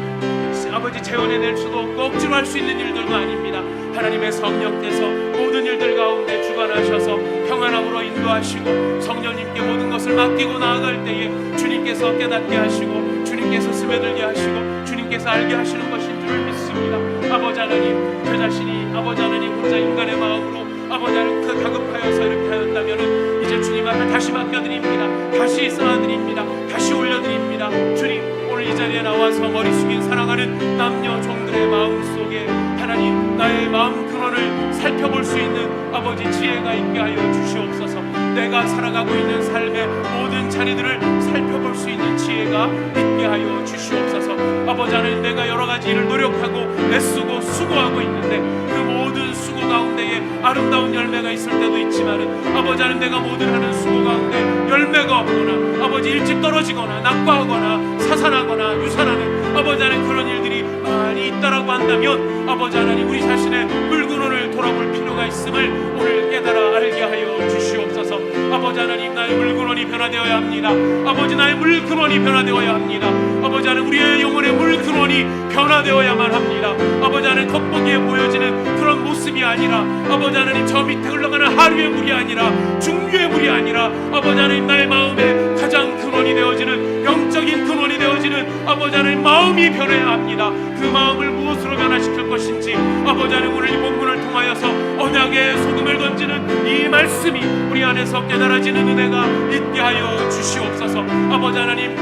아버지 재현해낼 수도 없고 억지로 할 수 있는 일들도 아닙니다. 하나님의 성령께서 모든 일들 가운데 주관하셔서 평안함으로 인도하시고 성령님께 모든 것을 맡기고 나아갈 때에 주님께서 깨닫게 하시고 주님께서 스며들게 하시고 주님께서 알게 하시는 것인 줄을 믿습니다. 아버지 하나님, 저 자신이 아버지 하나님 혼자 인간의 마음으로 아버지 하나님 그 다급하여서 이렇게 하였다면 이제 주님 앞에 다시 맡겨드립니다. 다시 쌓아드립니다. 다시 올려드립니다. 주님, 오늘 이 자리에 나와서 머리 숙인 사랑하는 남녀 종들의 마음속에 하나님 나의 마음 근원을 살펴볼 수 있는 아버지 지혜가 있게 하여 주시옵소서. 내가 살아가고 있는 삶의 모든 자리들을 살펴볼 수 있는 지혜가 있게 하여 주시옵소서. 아버지 하나님, 내가 여러 가지 일을 노력하고 애쓰고 수고하고 있는데 그 모든 수고 가운데에 아름다운 열매가 있을 때도 있지만은 아버지 하나님, 내가 모든 하는 수고 가운데 열매가 없거나 아버지 일찍 떨어지거나 낙과하거나 사산하거나 유산하는 아버지 하나님 그런 일들이 많이 있다라고 한다면 아버지 하나님, 우리 자신의 물근원을 돌아볼 필요가 있음을 오늘 깨달아 알게 하여 주시옵소서. 아버지 하나님, 나의 물근원이 변화되어야 합니다. 아버지, 나의 물근원이 변화되어야 합니다. 아버지 하나님, 우리의 영혼의 물근원이 변화되어야만 합니다. 아버지 하나님, 겉보기에 보여지는 그런 모습이 아니라 아버지 하나님, 저 밑에 흘러가는 하류의 물이 아니라 중류의 물이 아니라 아버지 하나님, 나의 마음에 가장 근원이 되어지는 영적인 근원이 되어지는 아버지 하나님 마음이 변해야 합니다. 그 마음을 무엇으로 변화시킬 것인지 아버지 하나님, 오늘 이 본문을 통하여서 언약의 소금을 던지는 이 말씀이 우리 안에서 깨달아지는 은혜가 있게 하여 주시옵소서. 아버지 하나님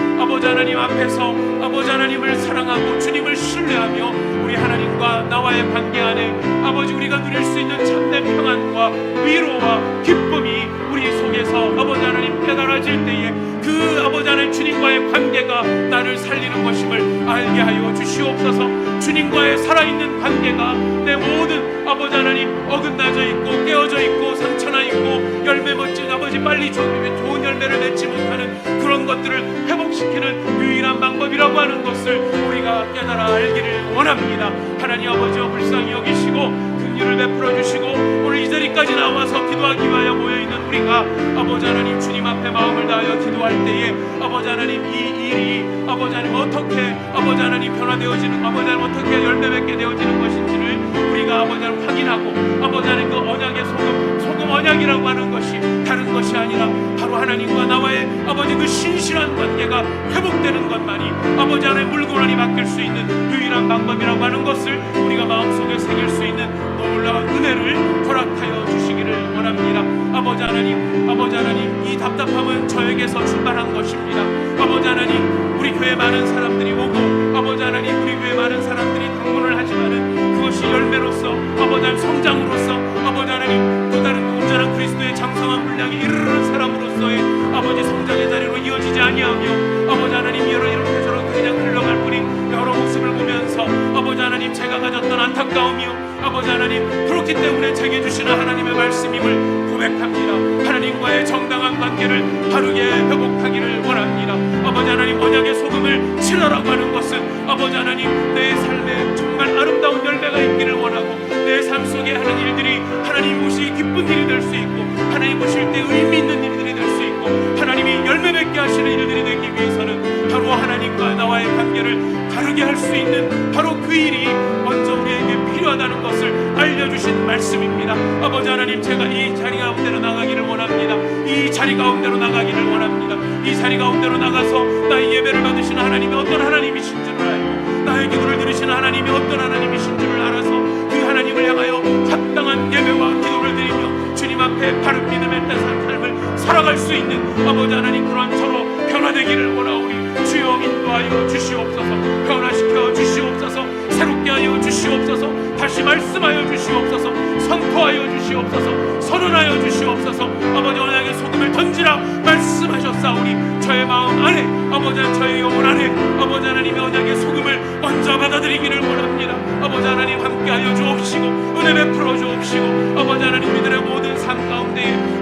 앞에서 아버지 하나님을 사랑하고 주님을 신뢰하며 우리 하나님과 나와의 관계 안에 아버지 우리가 누릴 수 있는 참된 평안과 위로와 기쁨이 우리 속에서 아버지 하나님 깨달아질 때에 그 아버지 하나님 주님과의 관계가 나를 살리는 것임을 알게 하여 주시옵소서. 주님과의 살아있는 관계가 내 모든 아버지 하나님 어긋나져 있고 깨어져 있고 상처나 있고 열매 멋진 아버지 빨리 좋은 열매를 맺지 못하는 그런 것들을 회복시키는 유일한 방법이라고 하는 것을 우리가 깨달아 알기를 원합니다. 하나님 아버지여, 불쌍히 여기시고 긍휼을 베풀어 주시고 오늘 이 자리까지 나와서 기도하기 위하여 모여있는 우리가 아버지 하나님 주님 앞에 마음을 다하여 기도할 때에 아버지 하나님 이 일이 아버지 하나님 어떻게 아버지 하나님 변화되어지는 아버지 하나님 어떻게 열매 맺게 되어지는 것인지를 우리가 아버지 하나님 확인하고 아버지 하나님 그 언약의 소금 언약이라고 하는 것이 다른 것이 아니라 바로 하나님과 나와의 아버지 그 신실한 관계가 회복되는 것만이 아버지 하나님 물건원이 바뀔 수 있는 유일한 방법이라고 하는 것을 우리가 마음속에 새길 수 있는 놀라운 은혜를 허락하여 주시기를 원합니다. 아버지 하나님 이 답답함은 저에게서 출발한 것입니다. 아버지 하나님, 우리 교회 많은 사람들이 오고 아버지 하나님 우리 교회 많은 사람들이 방문을 하지만은 그것이 열매로서 아버지 하나님 성장으로서 아버지 하나님 또 다른 온전한 그리스도의 장성한 분량에 이르는 사람으로서의 아버지 성장의 자리로 이어지지 아니하며 아버지 하나님 이렇게 저렇게 그냥 흘러갈 뿐인 여러 모습을 보면서 아버지 하나님 제가 가졌던 안타까움이요 아버지 하나님 그렇기 때문에 제게 주시는 하나님의 말씀임을 고백합니다. 하나님과의 정당한 관계를 바르게 회복하기를 원합니다. 아버지 하나님, 언약의 소금을 칠하라고 하는 것은 아버지 하나님 내 삶에 정말 아름다운 열매가 있기를 원하고 내 삶 속에 하는 일들이 하나님 보시기 기쁜 일이 될 수 있고 하나님 보실 때 의미 있는 일들이 될 수 있고 하나님이 열매 맺게 하시는 일들이 되기 위해서는 바로 하나님과 나와의 관계를 다르게 할 수 있는 바로 그 일이 먼저 우리에게 필요하다는 것을 알려주신 말씀입니다. 아버지 하나님, 제가 이 자리 가운데로 나가기를 원합니다. 이 자리 가운데로 나가기를 원합니다. 이 자리 가운데로 나가서 나의 예배를 받으시는 하나님이 어떤 하나님이신 줄을 알고 나의 기도를 들으시는 하나님이 어떤 하나님이신 줄을 알아서 그 하나님을 향하여 합당한 예배와 기도를 드리며 주님 앞에 바른 믿음의 삶을 살아갈 수 있는 아버지 하나님 그러한 저로 변화되기를 원하오니 주여 인도하여 주시옵소서. 변화시켜 주시옵소서. 새롭게 하여 주시옵소서. 다시 말씀하여 주시옵소서. 선포하여 주시옵소서. 선언하여 주시옵소서. 아버지 언약의 소금을 던지라 말씀하셨사오니 저의 마음 안에 아버지 저의 영혼 안에 아버지 하나님의 언약의 소금을 얹어 받아들이기를 원합니다. 아버지 하나님 함께하여 주옵시고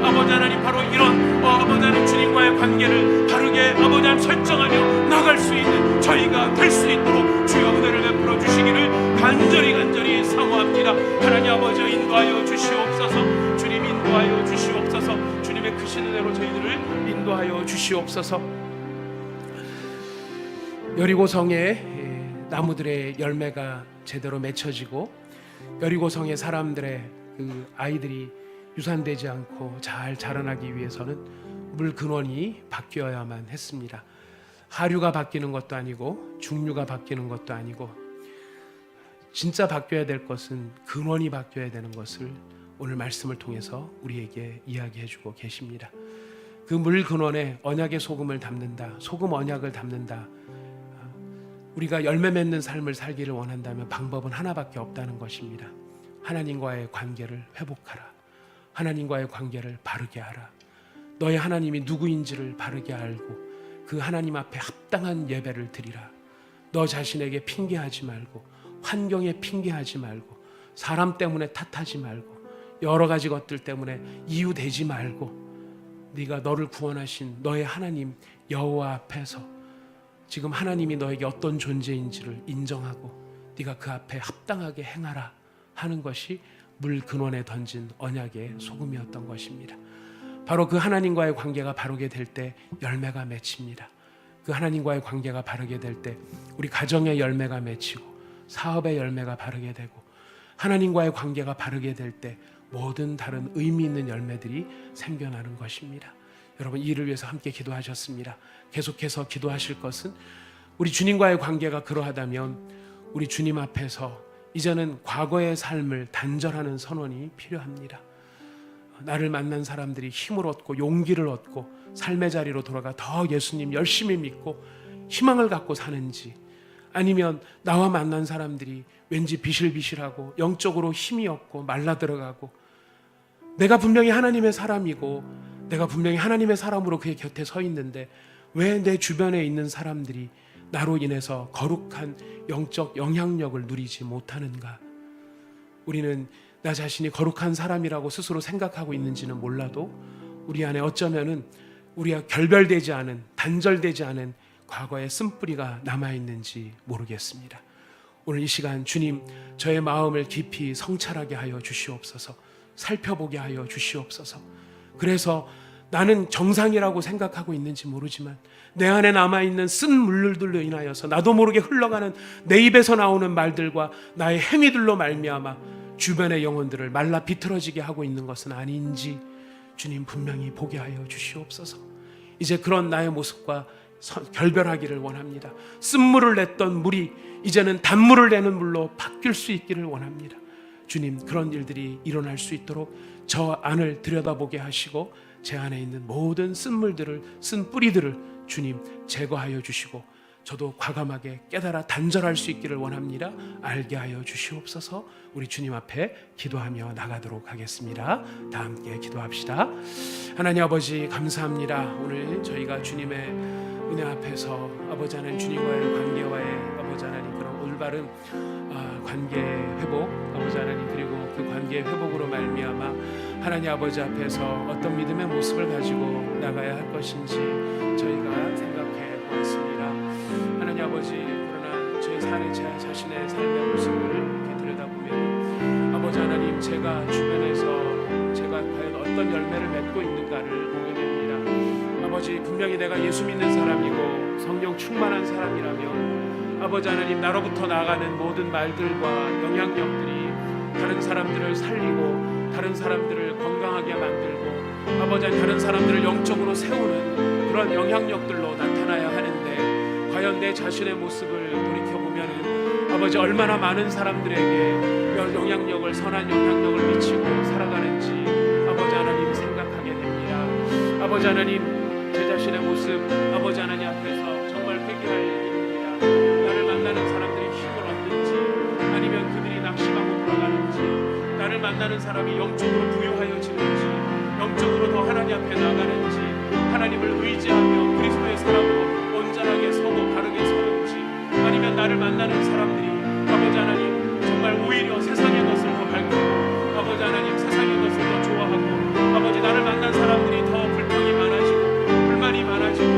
아버지 하나님 바로 이런 아버지 하나님 주님과의 관계를 바르게 아버지 하나님 설정하며 나갈 수 있는 저희가 될 수 있도록 주여 은혜를 베풀어 주시기를 간절히 사모합니다. 하나님 아버지 인도하여 주시옵소서. 주님 인도하여 주시옵소서. 주님의 크신 은혜로 저희들을 인도하여 주시옵소서. 여리고성의 나무들의 열매가 제대로 맺혀지고 여리고성의 사람들의 그 아이들이 유산되지 않고 잘 자라나기 위해서는 물 근원이 바뀌어야만 했습니다. 하류가 바뀌는 것도 아니고 중류가 바뀌는 것도 아니고 진짜 바뀌어야 될 것은 근원이 바뀌어야 되는 것을 오늘 말씀을 통해서 우리에게 이야기해 주고 계십니다. 그 물 근원에 언약의 소금을 담는다. 소금 언약을 담는다. 우리가 열매 맺는 삶을 살기를 원한다면 방법은 하나밖에 없다는 것입니다. 하나님과의 관계를 회복하라. 하나님과의 관계를 바르게 하라. 너의 하나님이 누구인지를 바르게 알고 그 하나님 앞에 합당한 예배를 드리라. 너 자신에게 핑계하지 말고 환경에 핑계하지 말고 사람 때문에 탓하지 말고 여러 가지 것들 때문에 이유 대지 말고 네가 너를 구원하신 너의 하나님 여호와 앞에서 지금 하나님이 너에게 어떤 존재인지를 인정하고 네가 그 앞에 합당하게 행하라 하는 것이 물 근원에 던진 언약의 소금이었던 것입니다. 바로 그 하나님과의 관계가 바르게 될 때 열매가 맺힙니다. 그 하나님과의 관계가 바르게 될 때 우리 가정의 열매가 맺히고 사업의 열매가 바르게 되고 하나님과의 관계가 바르게 될 때 모든 다른 의미 있는 열매들이 생겨나는 것입니다. 여러분 이를 위해서 함께 기도하셨습니다. 계속해서 기도하실 것은 우리 주님과의 관계가 그러하다면 우리 주님 앞에서 이제는 과거의 삶을 단절하는 선언이 필요합니다. 나를 만난 사람들이 힘을 얻고 용기를 얻고 삶의 자리로 돌아가 더 예수님 열심히 믿고 희망을 갖고 사는지 아니면 나와 만난 사람들이 왠지 비실비실하고 영적으로 힘이 없고 말라들어가고 내가 분명히 하나님의 사람이고 내가 분명히 하나님의 사람으로 그의 곁에 서 있는데 왜 내 주변에 있는 사람들이 나로 인해서 거룩한 영적 영향력을 누리지 못하는가? 우리는 나 자신이 거룩한 사람이라고 스스로 생각하고 있는지는 몰라도 우리 안에 어쩌면은 우리가 결별되지 않은 단절되지 않은 과거의 쓴뿌리가 남아있는지 모르겠습니다. 오늘 이 시간 주님 저의 마음을 깊이 성찰하게 하여 주시옵소서. 살펴보게 하여 주시옵소서. 그래서 나는 정상이라고 생각하고 있는지 모르지만 내 안에 남아있는 쓴 물들로 인하여서 나도 모르게 흘러가는 내 입에서 나오는 말들과 나의 행위들로 말미암아 주변의 영혼들을 말라 비틀어지게 하고 있는 것은 아닌지 주님 분명히 보게 하여 주시옵소서. 이제 그런 나의 모습과 결별하기를 원합니다. 쓴물을 냈던 물이 이제는 단물을 내는 물로 바뀔 수 있기를 원합니다. 주님 그런 일들이 일어날 수 있도록 저 안을 들여다보게 하시고 제 안에 있는 모든 쓴물들을 쓴 뿌리들을 주님 제거하여 주시고 저도 과감하게 깨달아 단절할 수 있기를 원합니다. 알게 하여 주시옵소서. 우리 주님 앞에 기도하며 나가도록 하겠습니다. 다 함께 기도합시다. 하나님 아버지 감사합니다. 오늘 저희가 주님의 은혜 앞에서 아버지 하나님 주님과의 관계와의 아버지 하나님 그런 올바른 관계 회복 아버지 하나님 그리고 그 관계 회복으로 말미암아 하나님 아버지 앞에서 어떤 믿음의 모습을 가지고 나가야 할 것인지 저희가 생각해 보았습니다. 하나님 아버지 그러나 제 자신의 삶의 모습을 이렇게 들여다보면 아버지 하나님 제가 주변에서 제가 과연 어떤 열매를 맺고 있는가를 보게 됩니다. 아버지 분명히 내가 예수 믿는 사람이고 성령 충만한 사람이라면 아버지 하나님 나로부터 나가는 모든 말들과 영향력들이 다른 사람들을 살리고 다른 사람들을 건강하게 만들고 아버지 하나님 다른 사람들을 영적으로 세우는 그런 영향력들로 나타나야 하는데 과연 내 자신의 모습을 돌이켜보면 아버지 얼마나 많은 사람들에게 영향력을 선한 영향력을 미치고 살아가는지 아버지 하나님 생각하게 됩니다. 아버지 하나님 제 자신의 모습 아버지 하나님 앞에서 정말 회개할 일입니다. 나를 만나는 사람들이 힘을 얻는지 아니면 그들이 낙심하고 돌아가는지 나를 만나는 사람이 영적으로 부유하여지는지 영적으로 더 하나님 앞에 나가는지 하나님을 의지하며 그리스도의 사람으로 온전하게 서고 바르게 서는지 아니면 나를 만나는 사람들이 아버지 하나님 정말 오히려 세상의 것을 더 밝히고 아버지 하나님 세상의 것을 더 좋아하고 아버지 나를 만난 사람들이 더 불평이 많아지고 불만이 많아지고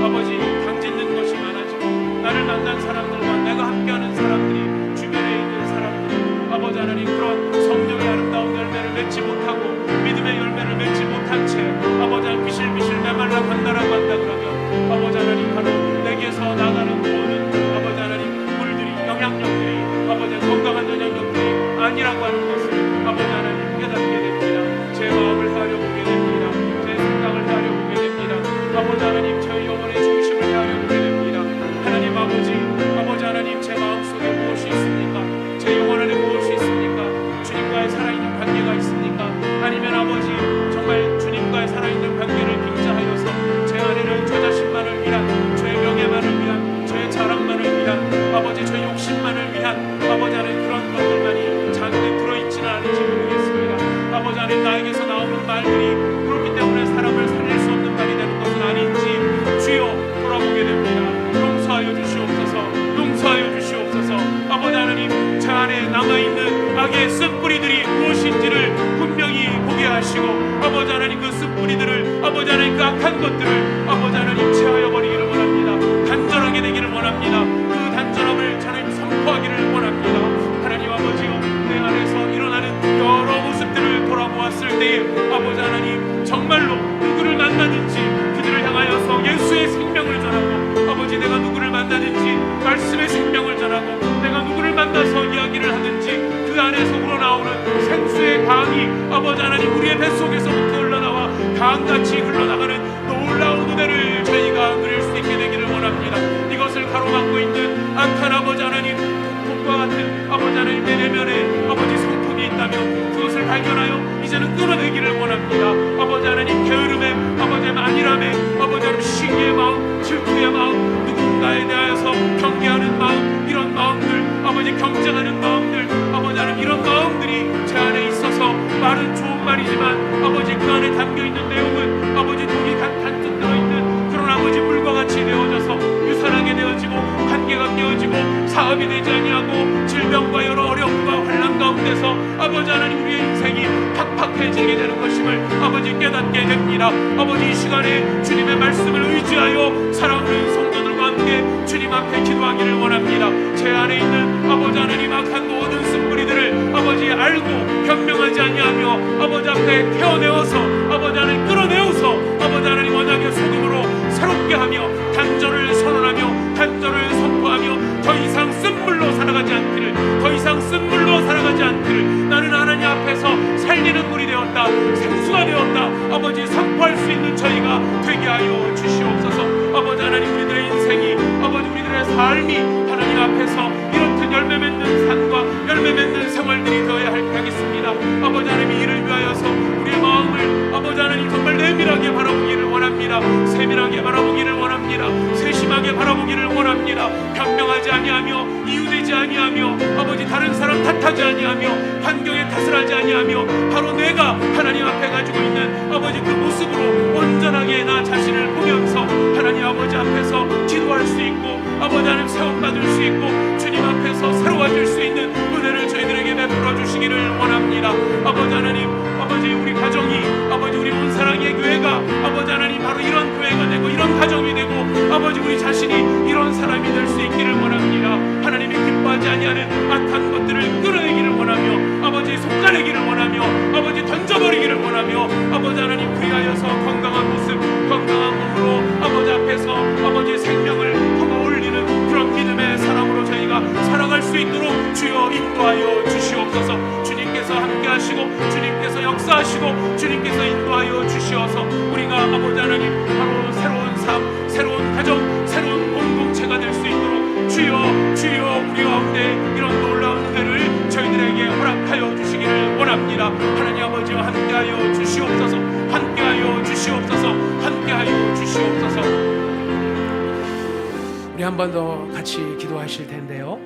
아버지 당짓는 것이 많아지고 나를 만난 사람들과 내가 함께하는 사람들이 주변에 있는 사람들이 아버지 하나님 그런 성령의 아름다운 열매를 맺지 못하고 믿음의 열매를 맺지 못한 채 아버지 하나님 비실비실 메말라 간다라고 한다 그러면 아버지 하나님 바로 내게서 나가는 모든 아버지 하나님 물들이 영향력들이 아버지 건강한 영향력들이 아니라고 하는 것을 아버지 하나님 깨닫게 됩니다. 제 마음을 헤아려 보게 됩니다. 제 생각을 헤아려 보게 됩니다. 아버지 하나님 저희 영혼의 중심을 헤아려 보게 됩니다. 하나님 아버지 하나님 제 마음속에 무엇이 있습니까? 제 영혼 안에 무엇이 있습니까? 주님과의 살아있는 관계가 있습니까? 아니면 아버지 정말 주님과의 살아있는 관계를 빙자하여서 제 안에는 저 자신만을 위한 저의 명예만을 위한 저의 자랑만을 위한 아버지 저의 욕심만을 위한 아버지 하나님 그런 것들만이 자기에 들어있지는 않은지 모르겠습니다. 아버지 하나님 나에게서 나오는 말들이 그렇기 때문에 사람을 살릴 수 없는 말이 되는 것은 아닌지 주여 돌아보게 됩니다. 용서하여 주시옵소서. 용서하여 주시옵소서. 아버지 하나님 제 안에 남아있는 악의 쓴뿌리들이 무엇인지를 분명히 보게 하시고 아버지 하나님 그 쓴뿌리들을 아버지 하나님 그 악한 것들을 아버지 하나님 제하여 버리기를 원합니다. 단절하게 되기를 원합니다. 그 단절함을 하나님 선포하기를 원합니다. 하나님 아버지요 내 안에서 일어나는 여러 모습들을 돌아보았을 때에 아버지 하나님 정말로 누구를 만나든지 그들을 향하여서 예수의 생명을 전하고 아버지 내가 누구를 만나든지 말씀의 생명을 전하고 내가 누구를 만나서 이야기를 하든지 그 안에서 우러나오는 생수의 강이 아버지 하나님 우리의 뱃속에서부터 흘러나와 강같이 흘러나가는 놀라운 은혜를 저희가 누릴 수 있게 되기를 원합니다. 이것을 가로막고 있는 악한 아버지 하나님 폭풍과 같은 아버지 하나님 내 내면에 아버지 성품이 있다면 그것을 발견하여 이제는 끊어내기를 원합니다. 아버지 하나님 게으름에 아버지 하나님 안일함에 아버지 하나님 시기의 마음 질투의 마음 누군가에 대하여서 경계하는 마음 이런 마음들 아버지 경쟁하는 마음들 아버지 하나님 이런 마음들이 제 안에 있어서 말은 좋은 말이지만 아버지 그 안에 담겨있는 내용은 아버지 독이 단뜻 들어있는 그런 아버지 물과 같이 되어져서 유산하게 되어지고 관계가 깨어지고 사업이 되지 아니하고 질병과 여러 어려움과 환난 가운데서 아버지 하나님 우리의 인생이 팍팍해지게 되는 것임을 아버지 깨닫게 됩니다. 아버지 이 시간에 주님의 말씀을 의지하여 사랑하는 성도들과 함께 주님 앞에 기도하기를 원합니다. 제 안에 있는 아버지 하나님 악한 모든 쓴뿌리들을 아버지 알고 변명하지 아니하며 아버지 앞에 태어내어서 아버지 하나님 끌어내어서 아버지 하나님 언약의 소금으로 새롭게 하며 단절을 선언하며 단절을 선포하며 더 이상 쓴물로 살아가지 않기를 더 이상 쓴물로 살아가지 않기를 나는 하나님 앞에서 살리는 물이 되었다 생수가 되었다 아버지 선포할 수 있는 저희가 되게 하여 주시옵소서. 아버지 하나님 우리들의 인생이 아버지 우리들의 삶이 하나님 앞에서 이렇듯 열매 맺는 삶과 열매 맺는 생활들이 되어야 하겠습니다. 아버지 하나님 이를 위하여서 우리의 마음을 아버지 하나님 정말 내밀하게 바라보기를 원합니다. 세밀하게 바라보기를 원합니다. 세심하게 바라보기를 원합니다. 변명하지 아니하며 이유되지 아니하며 아버지 다른 사람 탓하지 아니하며 환경에 탓을 하지 아니하며 바로 내가 하나님 앞에 가지고 있는 아버지 그 모습으로 온전하게 나 자신을 보면서 하나님 아버지 앞에서 기도할 수 있고 아버지 하나님 세움받을 수 있고 주님 앞에서 새로워질 수 있는 은혜를 저희들에게 베풀어 주시기를 원합니다. 아버지 하나님 아버지 우리 가정이 아버지 우리 온사랑의 교회가 아버지 하나님 바로 이런 교회가 되고 이런 가정이 되고 아버지 우리 자신이 이런 사람이 될 수 있기를 원합니다. 하나님이 기뻐하지 아니하는 악한 것들을 끌어내기를 원하며 아버지 솎아내기를 원하며 아버지 던져버리기를 원하며 아버지 하나님 그리하여서 건강한 모습 건강한 몸으로 아버지 앞에서 아버지 생명을 품어올리는 그런 믿음의 사람으로 저희가 살아갈 수 있도록 주여 인도하여 주시옵소서. 주님께서 함께 하시고 주님께서 역사하시고 주님께서 인도하여 주시어서 우리가 아버지 하나님 바로 새로운 삶 새로운 가정 새로운 공동체가 될 수 있도록 주여 우리 가운데 이런 놀라운 은혜를 저희들에게 허락하여 주시기를 원합니다. 하나님 아버지와 함께하여 주시옵소서. 함께하여 주시옵소서. 함께하여 주시옵소서. 우리 한 번 더 같이 기도하실 텐데요.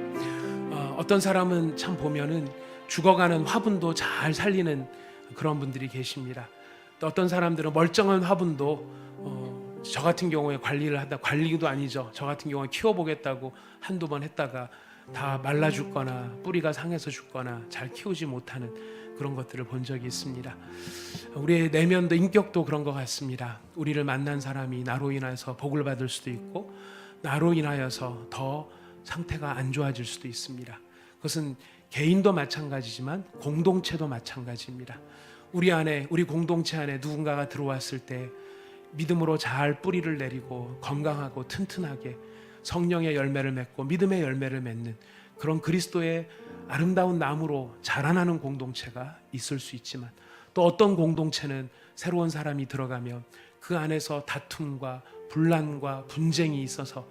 어떤 사람은 참 보면은 죽어가는 화분도 잘 살리는 그런 분들이 계십니다. 또 어떤 사람들은 멀쩡한 화분도 저 같은 경우에 관리도 아니죠. 저 같은 경우에 키워보겠다고 한두 번 했다가 다 말라 죽거나 뿌리가 상해서 죽거나 잘 키우지 못하는 그런 것들을 본 적이 있습니다. 우리의 내면도 인격도 그런 것 같습니다. 우리를 만난 사람이 나로 인해서 복을 받을 수도 있고 나로 인하여서 더 상태가 안 좋아질 수도 있습니다. 그것은 개인도 마찬가지지만 공동체도 마찬가지입니다. 우리 안에, 우리 공동체 안에 누군가가 들어왔을 때 믿음으로 잘 뿌리를 내리고 건강하고 튼튼하게 성령의 열매를 맺고 믿음의 열매를 맺는 그런 그리스도의 아름다운 나무로 자라나는 공동체가 있을 수 있지만, 또 어떤 공동체는 새로운 사람이 들어가면 그 안에서 다툼과 분란과 분쟁이 있어서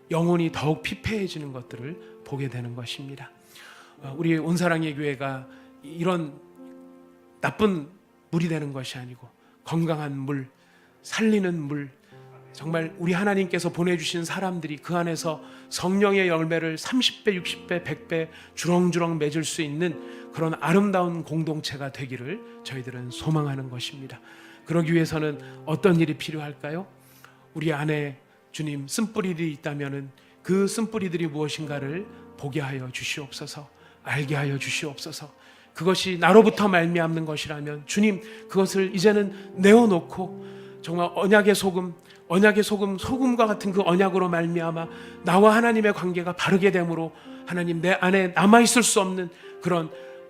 영혼이 더욱 피폐해지는 것들을 보게 되는 것입니다. 우리 온사랑의 교회가 이런 나쁜 물이 되는 것이 아니고 건강한 물, 살리는 물, 정말 우리 하나님께서 보내주신 사람들이 그 안에서 성령의 열매를 30배, 60배, 100배 주렁주렁 맺을 수 있는 그런 아름다운 공동체가 되기를 저희들은 소망하는 것입니다. 그러기 위해서는 어떤 일이 필요할까요? 우리 안에 주님 쓴뿌리들이 있다면 그 쓴뿌리들이 무엇인가를 보게 하여 주시옵소서, 알게 하여 주시옵소서. 그것이 나로부터 말미암는 것이라면 주님 그것을 이제는 내어놓고 정말 언약의 소금, 소금과 같은 그 언약으로 말미암아 나와 하나님의 관계가 바르게 되므로 하나님 내 안에 남아있을 수 없는 그런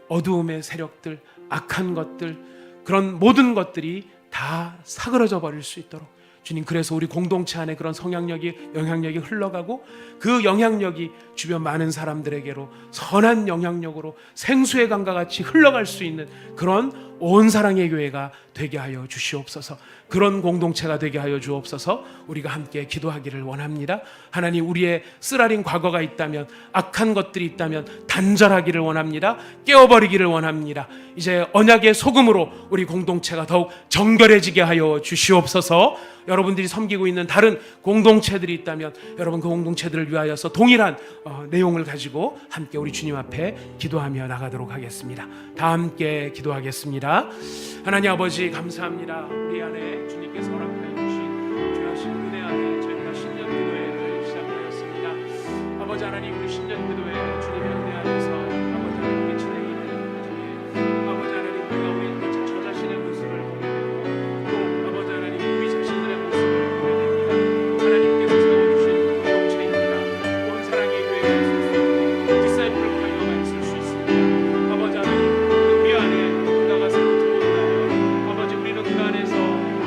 어두움의 세력들, 악한 것들, 그런 모든 것들이 다 사그러져 버릴 수 있도록 주님, 그래서 우리 공동체 안에 그런 영향력이 흘러가고 그 영향력이 주변 많은 사람들에게로 선한 영향력으로 생수의 강과 같이 흘러갈 수 있는 그런 온 사랑의 교회가 되게 하여 주시옵소서. 그런 공동체가 되게 하여 주옵소서. 우리가 함께 기도하기를 원합니다. 하나님, 우리의 쓰라린 과거가 있다면, 악한 것들이 있다면 단절하기를 원합니다. 깨어버리기를 원합니다. 이제 언약의 소금으로 우리 공동체가 더욱 정결해지게 하여 주시옵소서. 여러분들이 섬기고 있는 다른 공동체들이 있다면 여러분 그 공동체들을 위하여서 동일한 내용을 가지고 함께 우리 주님 앞에 기도하며 나가도록 하겠습니다. 다 함께 기도하겠습니다. 하나님 아버지, 감사합니다. 우리 안에 주님께서 허락하여 주신 귀하신 은혜 안에 저희가 신년 기도회를 시작하였습니다. 아버지 하나님, 우리 신년 기도회 주님의 은혜 안에서 아버지 하나님께 진행이 되는 중에 아버지 하나님, 우리가 우리 저 자신의 모습을 보게 되고 또 아버지 하나님 우리 자신들의 모습을 보게 됩니다. 하나님께서 세워주신 공동체입니다. 온 사랑의 교회가 있을 수 있고 디사이플 파이어가 있을 수 있습니다. 아버지 하나님, 우리 안에 누군가가 새로 들어온다면 아버지 우리는 그 안에서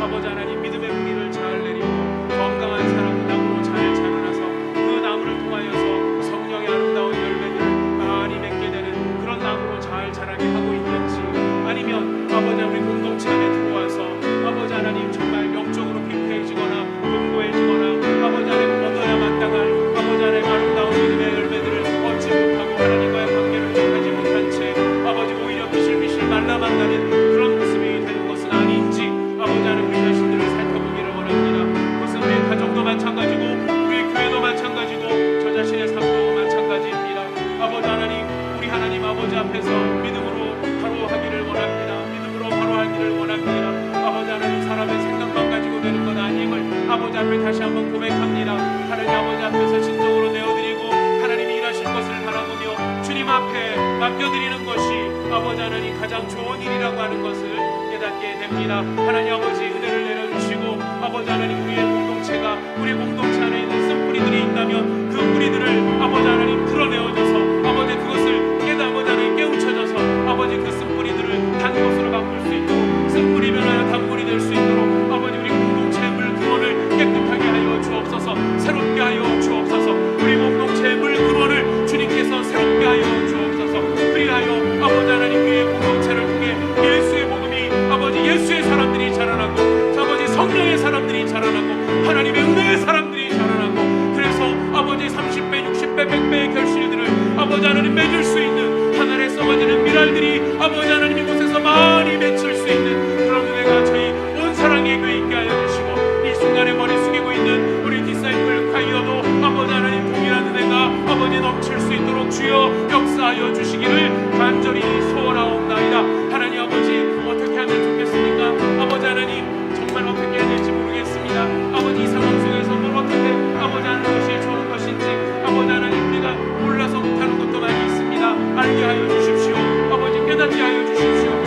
아버지 하나님 믿음의 뿌리를 잘 내리고 건강한 사람 나무로 잘 자라나서 그 나무를 통하여서 성령의 아름다운 열매들을 많이 맺게 되는 그런 나무로 잘 자라게 하고 있는지, 아니면 아버지 우리 공동체 안에 들어와서 아버지 하나님 정말 영적으로 피폐해지거나 공고해지거나 아버지 하나님 얻어야 마땅할 아버지 하나님 아름다운 믿음의 열매들을 얻지 못하고 하나님과의 관계를築하지 못한 채 아버지 오히려 비실비실 말라만 가는 그런 모습이 되는 것은 아닌지 아버지 하나님 우리 자신들을 살펴보기를 원합니다. 그것은 우리의 가정도 마찬가지고 우리의 교회도 마찬가지고 저 자신의 삶도 마찬가지입니다. 아버지 하나님, 우리 하나님 아버지 앞에서 믿음으로 바로 하기를 원합니다. 믿음으로 바로 하기를 원합니다. 아버지 하나님, 사람의 생각만 가지고 되는 건 아님을 아버지 앞에 다시 한번 고백합니다. 하나님 아버지 앞에서 진정으로 내어드리고 하나님이 일하실 것을 바라보며 주님 앞에 맡겨드리는 것이 아버지 하나님 가장 좋은 일이라고 하는 것을 깨닫게 됩니다. 하나님 아버지, 은혜를 내려주시고 아버지 하나님 우리의 공동체가 우리 공동체 안에 있는 쓴뿌리들이 있다면 그 뿌리들을 아버지 하나님 풀어내어줘서 아버지 그것을 아버지 하나님 깨우쳐져서 아버지 그 쓴뿌리들을 단 것으로 바꿀 수 있도록 쓴뿌리 변하여 단물이 될 수 있도록 아버지 우리 공동체의 물 근원을 깨끗하게 하여 주옵소서. 새롭게 하여 주옵소서. 우리 공동체의 물 근원을 주님께서 새롭게 하여 주옵소서. 그리하여 아버지 하나님 우리의 공동체를 통해 예수의 복음이 아버지 예수의 사람들이 자라나고 아버지 성령의 사람들이 자라나고 하나님의 은혜의 사람들이 자라나고, 그래서 아버지 30배, 60배, 100배의 결실들을 아버지 하나님 맺을 수 있는 하늘에 쏟아지는 미랄들이 아버지 하나님 이곳에서 많이 맺힐 수 있는 그런 은혜가 저희 온 사랑의 교회 있게 하여 주시고, 이 순간에 머리 숙이고 있는 우리 디사이플 콰이어도 아버지 하나님 동일한 은혜가 아버지 넘칠 수 있도록 주여 역사하여 주시기를 간절히 소원하옵나이다. 하나님 아버지, 어떻게 하면 좋겠습니까? 아버지 하나님, 정말 어떻게 해야 될지 모르겠습니다. 아버지 이 상황 속에서 뭘 어떻게 아버지 하는 것이 좋은 것인지 아버지 하나님 우리가 몰라서 못하는 것도 많이 있습니다. 알게 하여 주십시오. 아버지 깨닫게 하여 주십시오.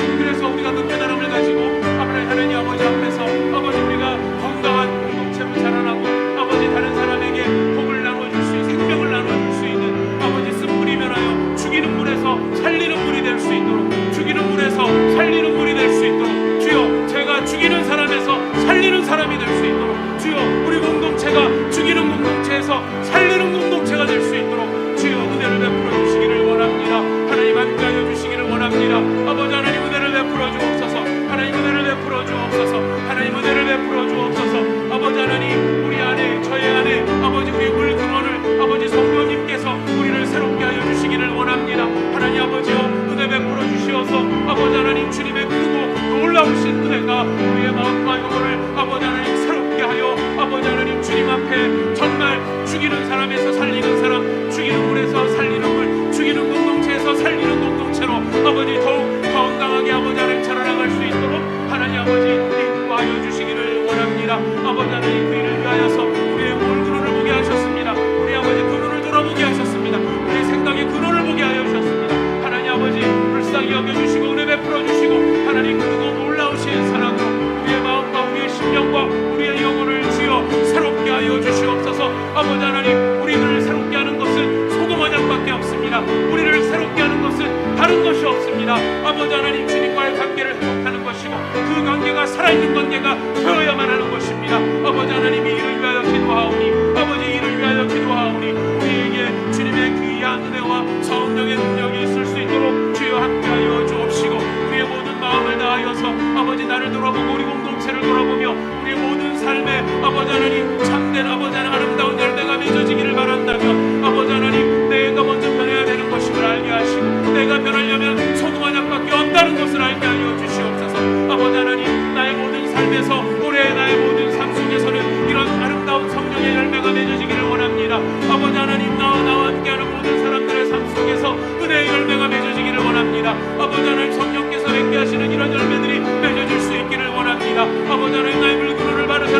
원합니다. 아버지 하나님, 그 일을 위하여서 우리의 물그릇을 보게 하셨습니다. 우리 아버지 그 눈을 돌아보게 하셨습니다. 우리 생각의 근원을 보게 하여 주셨습니다. 하나님 아버지, 불쌍히 여겨주시고 은혜 베풀어 주시고 하나님, 그리고 놀라우신 사랑으로 우리의 마음과 우리의 심령과 우리의 영혼을 주여 새롭게 하여 주시옵소서. 아버지 하나님, 우리를 새롭게 하는 것은 소금 언약밖에 없습니다. 우리를 새롭게 하는 것은 다른 것이 없습니다. 아버지 하나님, 주님과의 관계를 회복하는 것이고 그 관계가 살아있는 관계가 되어야만 하는 것입니다. 아버지 하나님, 이 일을 위하여 기도하오니, 아버지 이를 위하여 기도하오니, 우리에게 주님의 귀한 은혜와 성령의 능력이 있을 수 있도록 주여 함께하여 주옵시고, 우리의 모든 마음을 다하여서 아버지 나를 돌아보고 우리 공동체를 돌아보며 우리의 모든 삶에 아버지 하나님 참된 아버지 하나님 아름다운 열매가 맺어지기를 바란다면, 아버지 하나님 내가 먼저 변해야 되는 것임을 알게 하시고, 내가 변하려면 소금 언약밖에 없다는 것을 알게 하여 주시옵소서. 아버지 하나님, 나의 모든 삶에서 올해 나의 모든 삶 속에서는 이런 아름다운 성령의 열매가 맺어지기를 원합니다. 아버지 하나님, 나와 함께하는 모든 사람들의 삶 속에서 은혜의 열매가 맺어지기를 원합니다. 아버지 하나님, 성령께서 맺게 하시는 이런 열매들이 맺어질 수 있기를 원합니다. 아버지 하나님, 나의 물그릇을 바르게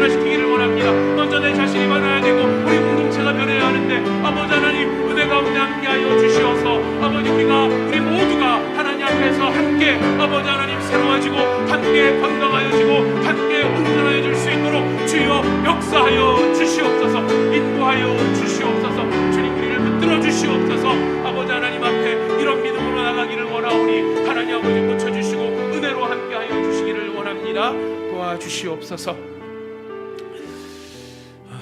원합니다. 먼저 내 자신이 변해야 되고 우리 공동체가 변해야 하는데, 아버지 하나님 은혜 가운데 함께하여 주시어서 아버지 우리 모두가 하나님 앞에서 함께 아버지 하나님 새로워지고 함께 건강하여지고 함께 온전하여 줄 수 있도록 주여 역사하여 주시옵소서. 인도하여 주시옵소서. 주님, 우리를 붙들어 주시옵소서. 아버지 하나님 앞에 이런 믿음으로 나가기를 원하오니 하나님 아버지 고쳐주시고 은혜로 함께하여 주시기를 원합니다. 도와주시옵소서.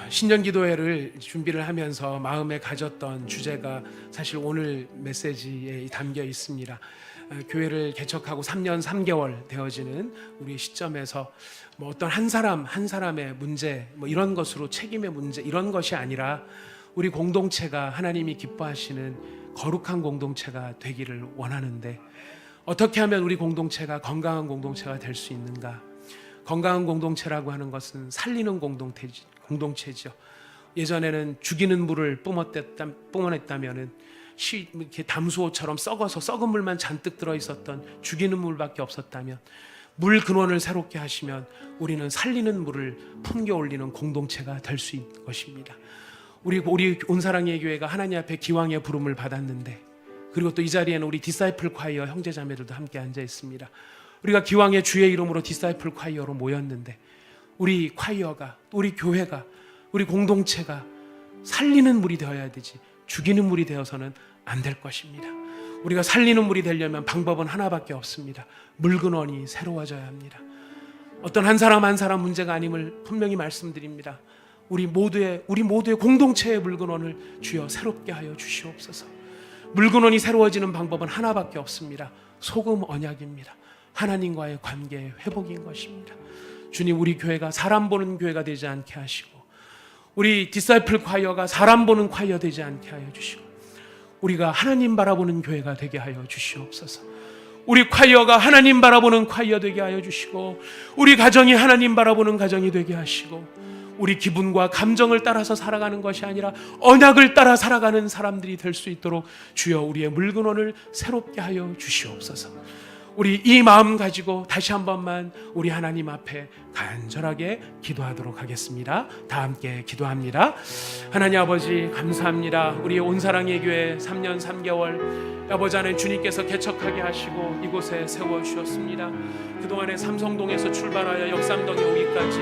신년기도회를 준비를 하면서 마음에 가졌던 주제가 사실 오늘 메시지에 담겨 있습니다. 교회를 개척하고 3년 3개월 되어지는 우리 시점에서 뭐 어떤 한 사람의 문제, 뭐 이런 것으로 책임의 문제, 이런 것이 아니라 우리 공동체가 하나님이 기뻐하시는 거룩한 공동체가 되기를 원하는데, 어떻게 하면 우리 공동체가 건강한 공동체가 될 수 있는가? 건강한 공동체라고 하는 것은 살리는 공동체죠. 예전에는 죽이는 물을 뿜어냈다면은 이렇게 담수호처럼 썩어서 썩은 물만 잔뜩 들어있었던 죽이는 물밖에 없었다면, 물 근원을 새롭게 하시면 우리는 살리는 물을 품겨 올리는 공동체가 될 수 있는 것입니다. 우리 온사랑의 교회가 하나님 앞에 기왕의 부름을 받았는데, 그리고 또 이 자리에는 우리 디사이플 콰이어 형제자매들도 함께 앉아 있습니다. 우리가 기왕의 주의 이름으로 디사이플 콰이어로 모였는데, 우리 콰이어가, 우리 교회가, 우리 공동체가 살리는 물이 되어야 되지 죽이는 물이 되어서는 안 될 것입니다. 우리가 살리는 물이 되려면 방법은 하나밖에 없습니다. 물근원이 새로워져야 합니다. 어떤 한 사람 문제가 아님을 분명히 말씀드립니다. 우리 모두의 공동체의 물근원을 주여 새롭게 하여 주시옵소서. 물근원이 새로워지는 방법은 하나밖에 없습니다. 소금 언약입니다. 하나님과의 관계의 회복인 것입니다. 주님, 우리 교회가 사람 보는 교회가 되지 않게 하시고, 우리 디사이플 콰이어가 사람 보는 콰이어 되지 않게 하여 주시고, 우리가 하나님 바라보는 교회가 되게 하여 주시옵소서. 우리 콰이어가 하나님 바라보는 콰이어 되게 하여 주시고, 우리 가정이 하나님 바라보는 가정이 되게 하시고, 우리 기분과 감정을 따라서 살아가는 것이 아니라 언약을 따라 살아가는 사람들이 될 수 있도록 주여 우리의 물근원을 새롭게 하여 주시옵소서. 우리 이 마음 가지고 다시 한 번만 우리 하나님 앞에 간절하게 기도하도록 하겠습니다. 다 함께 기도합니다. 하나님 아버지, 감사합니다. 우리 온사랑의 교회 3년 3개월 아버지 하나님 주님께서 개척하게 하시고 이곳에 세워주셨습니다. 그동안에 삼성동에서 출발하여 역삼동에 오기까지,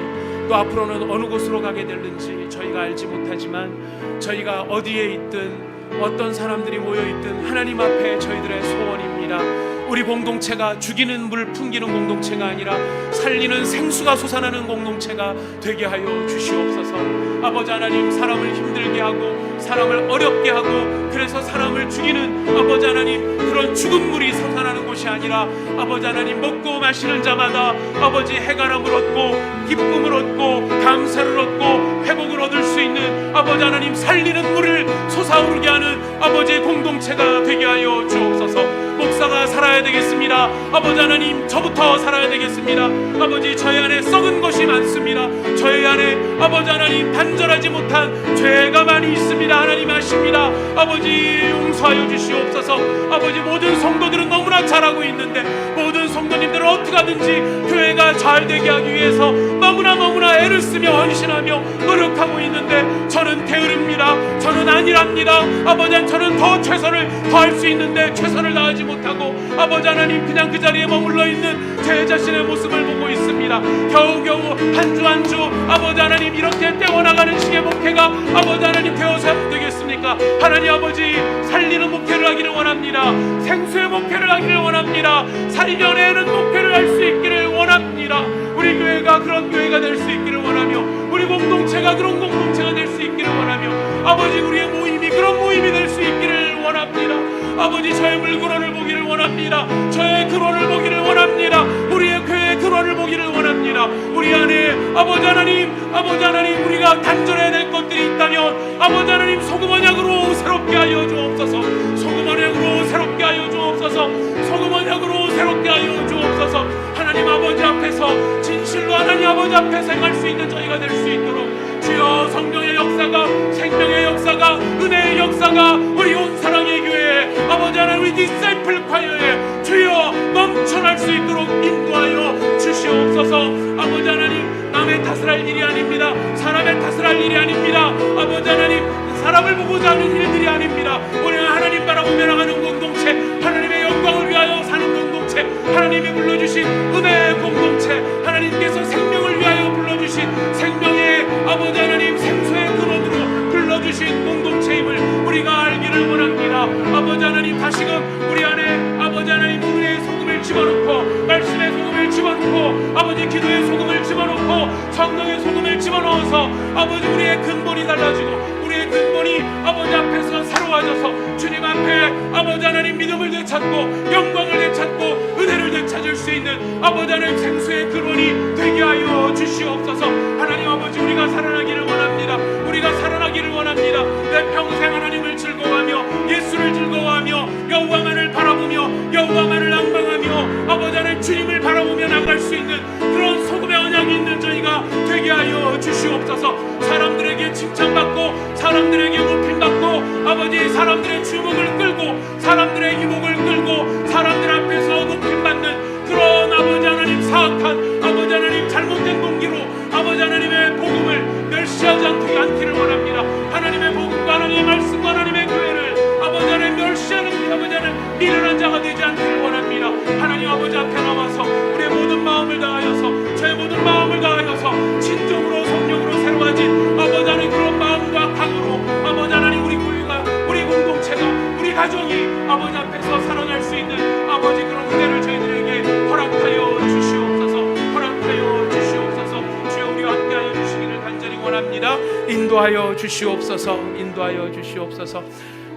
또 앞으로는 어느 곳으로 가게 될는지 저희가 알지 못하지만, 저희가 어디에 있든 어떤 사람들이 모여있든 하나님 앞에 저희들의 소원입니다. 우리 공동체가 죽이는 물 풍기는 공동체가 아니라 살리는 생수가 솟아나는 공동체가 되게 하여 주시옵소서. 아버지 하나님, 사람을 힘들게 하고 사람을 어렵게 하고 그래서 사람을 죽이는 아버지 하나님, 그런 죽은 물이 솟아나는 곳이 아니라 아버지 하나님, 먹고 마시는 자마다 아버지 해가람을 얻고 기쁨을 얻고 감사를 얻고 회복을 얻을 수 있는 아버지 하나님, 살리는 물을 솟아오르게 하는 아버지의 공동체가 되게 하여 주옵소서. 목사가 살아야 되겠습니다. 아버지 하나님, 저부터 살아야 되겠습니다. 아버지, 저희 안에 썩은 것이 많습니다. 저희 안에 아버지 하나님 단절하지 못한 죄가 많이 있습니다. 하나님 아십니다. 아버지 용서하여 주시옵소서. 아버지 모든 성도들은 너무나 잘하고 있는데 모든 성도님들은 어떻게 하든지 교회가 잘 되게 하기 위해서 너무나 애를 쓰며 헌신하며 노력하고 있는데 저는 게으릅니다. 저는 아니랍니다. 아버지 저는 더 최선을 다할 수 있는데 최선을 다하지 못하고 아버지 하나님 그냥 그 자리에 머물러 있는 제 자신의 모습을 보고 있습니다. 겨우겨우 한 주 한 주 아버지 하나님 이렇게 떼어나가는 식의 목회가 아버지 하나님 되어서 되겠습니까? 하나님 아버지 살리는 목회를 하기를 원합니다. 생수의 목회를 하기를 원합니다. 살려내는 목회를 할 수 있기를 원합니다. 우리 교회가 그런 교회가 될 수 있기를 원하며 우리 공동체가 그런 공동체가 될 수 있기를 원하며 아버지 우리의 모임이 그런 모임이 될 수 있기를 원합니다. 아버지 저의 물건을 보기를 원합니다. 저의 근원을 보기를 원합니다. 우리의 교회의 근원을 보기를 원합니다. 우리 안에 아버지 하나님 우리가 단절해야 될 것들이 있다면 아버지 하나님 소금 언약으로 새롭게 하여 주옵소서. 소금 언약으로 새롭게 하여 주옵소서. 소금 언약으로 새롭게 하여 주옵소서. 하나님 아버지 앞에서 진실로 하나님 아버지 앞에서 행할 수 있는 저희가 될 수 있도록 주여 성령의 역사가 생명의 역사가 은혜의 역사가 우리 온 사랑의 교회에 아버지 하나님 우리 디사이플 콰이어에 주여 넘쳐날 수 있도록 인도하여 주시옵소서. 아버지 하나님 남의 탓을 할 일이 아닙니다. 사람의 탓을 할 일이 아닙니다. 아버지 하나님 사람을 보고자 하는 일들이 아닙니다. 우리는 하나님 바라보며 나가는 공동체 하나님의 영광을 위하여 사는 공동체 하나님이 불러주신 은혜의 공동체 하나님께서 생명을 위하여 불러주신 생명의 아버지 하나님 생수의 근원으로 불러주신 공동체임을 우리가 알기를 원합니다. 아버지 하나님 다시금 우리 안에 아버지 하나님 은혜의 소금을 집어넣고 말씀의 소금을 집어넣고 아버지 기도의 소금을 집어넣고 성령의 소금을 집어넣어서 아버지 우리의 근본이 달라지고 우리의 근본이 아버지 앞에서 새로워져서 주님 앞에 아버지 하나님 믿음을 되찾고 영광을 되찾고 은혜를 되찾을 수 있는 아버지 하나님 생수의 근원이 되게 하여 주시옵소서. 하나님 아버지 우리가 살아나기를 원합니다. 우리가 살아나기를 원합니다. 내 평생 하나님을 즐거워하며 예수를 즐거워하며 여호와만을 바라보며 여호와만을 앙망하며 아버지 하나님 주님을 바라보며 나갈 수 있는 그런 소금의 언약이 있는 저희가 되게 하여 주시옵소서. 사람들에게 칭찬받고 사람들에게 높임받고 아버지 사람들의 주목을 끌고 사람들의 이목을 끌고 사람들 앞에서 높임받는 그런 아버지 하나님 사악한 아버지 하나님 잘못된 동기로 아버지 하나님의 복음을 멸시하지 않기를 원합니다. 하나님의 복음과 하나님의 말씀과 하나님의 교회를 아버지 하나님 멸시하는 아버지 하나님 미련한 자가 되지 않기를 원합니다. 하나님 아버지 앞에 나와서 우리의 모든 마음을 다하여서 저의 모든 마음을 다하여서 진정으로 성령으로 새로워진 아버지 하나님 그런 마음과 각오로 아버지 하나님 우리 교회가 우리 공동체가 우리 가정이 아버지 앞에서 살아날 수 있는 아버지 그런 은혜를 저희들에게 허락하여 주시옵소서. 허락하여 주시옵소서. 주여 우리와 함께하여 주시기를 간절히 원합니다. 인도하여 주시옵소서. 인도하여 주시옵소서.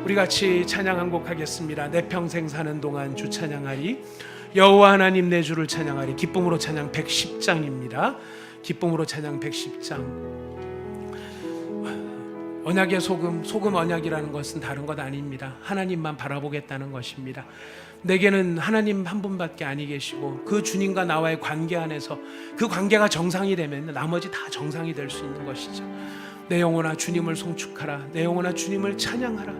우리 같이 찬양 한 곡 하겠습니다. 내 평생 사는 동안 주 찬양하리 여호와 하나님 내 주를 찬양하리. 기쁨으로 찬양 110장입니다. 기쁨으로 찬양 110장. 언약의 소금 언약이라는 것은 다른 것 아닙니다. 하나님만 바라보겠다는 것입니다. 내게는 하나님 한 분밖에 아니 계시고 그 주님과 나와의 관계 안에서 그 관계가 정상이 되면 나머지 다 정상이 될 수 있는 것이죠. 내 영혼아 주님을 송축하라. 내 영혼아 주님을 찬양하라.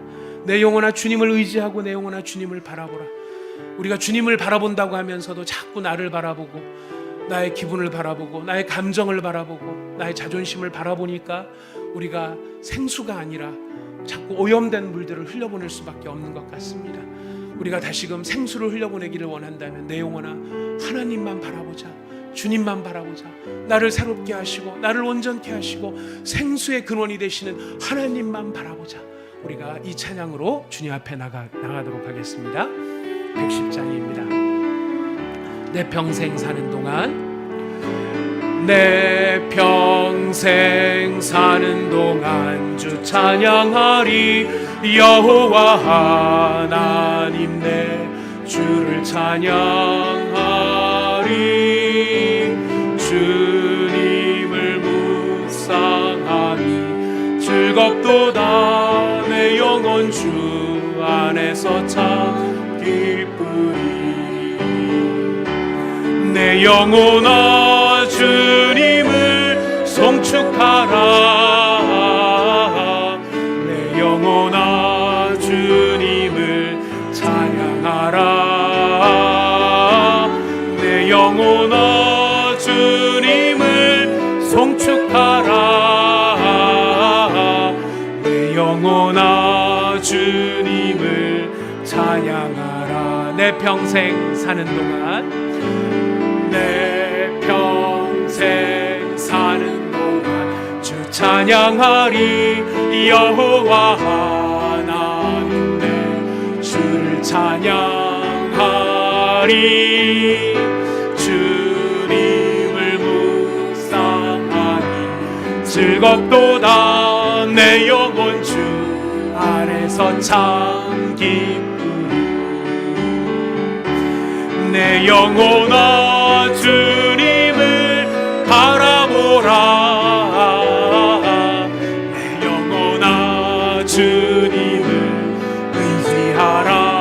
내 영혼아 주님을 의지하고 내 영혼아 주님을 바라보라. 우리가 주님을 바라본다고 하면서도 자꾸 나를 바라보고 나의 기분을 바라보고 나의 감정을 바라보고 나의 자존심을 바라보니까 우리가 생수가 아니라 자꾸 오염된 물들을 흘려보낼 수밖에 없는 것 같습니다. 우리가 다시금 생수를 흘려보내기를 원한다면 내 영혼아 하나님만 바라보자. 주님만 바라보자. 나를 새롭게 하시고 나를 온전케 하시고 생수의 근원이 되시는 하나님만 바라보자. 우리가 이 찬양으로 주님 앞에 나가도록 하겠습니다. 110장입니다. 내 평생 사는 동안 내 평생 사는 동안 주 찬양하리. 여호와 하나님 내 주를 찬양하리. 주님을 묵상하니 즐겁도다. 내 영혼 주 안에서 참 기쁘리. 내 영혼아 주님을 송축하라. 송축하라. 내 영혼아 주님을 찬양하라. 내 평생 사는 동안, 내 평생 사는 동안 주 찬양하리. 여호와 하나님 내 주를 찬양하리. 주님을 묵상하니 즐겁도다. 내 영혼 주 안에서 참 기쁘리. 내 영혼아 주님을 바라보라. 내 영혼아 주님을 의지하라.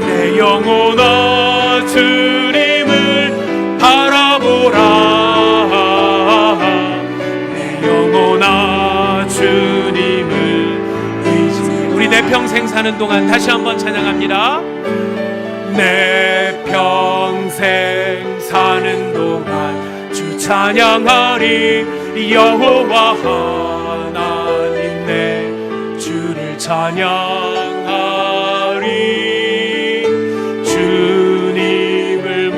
내 영혼아 주님을 바라보라. 내 영혼아 주님을 의지하라. 우리 내 평생 사는 동안 다시 한번 찬양합니다. 내 평생 사는 동안 주 찬양하리. 여호와 하나님 내 주를 찬양하리. 주님을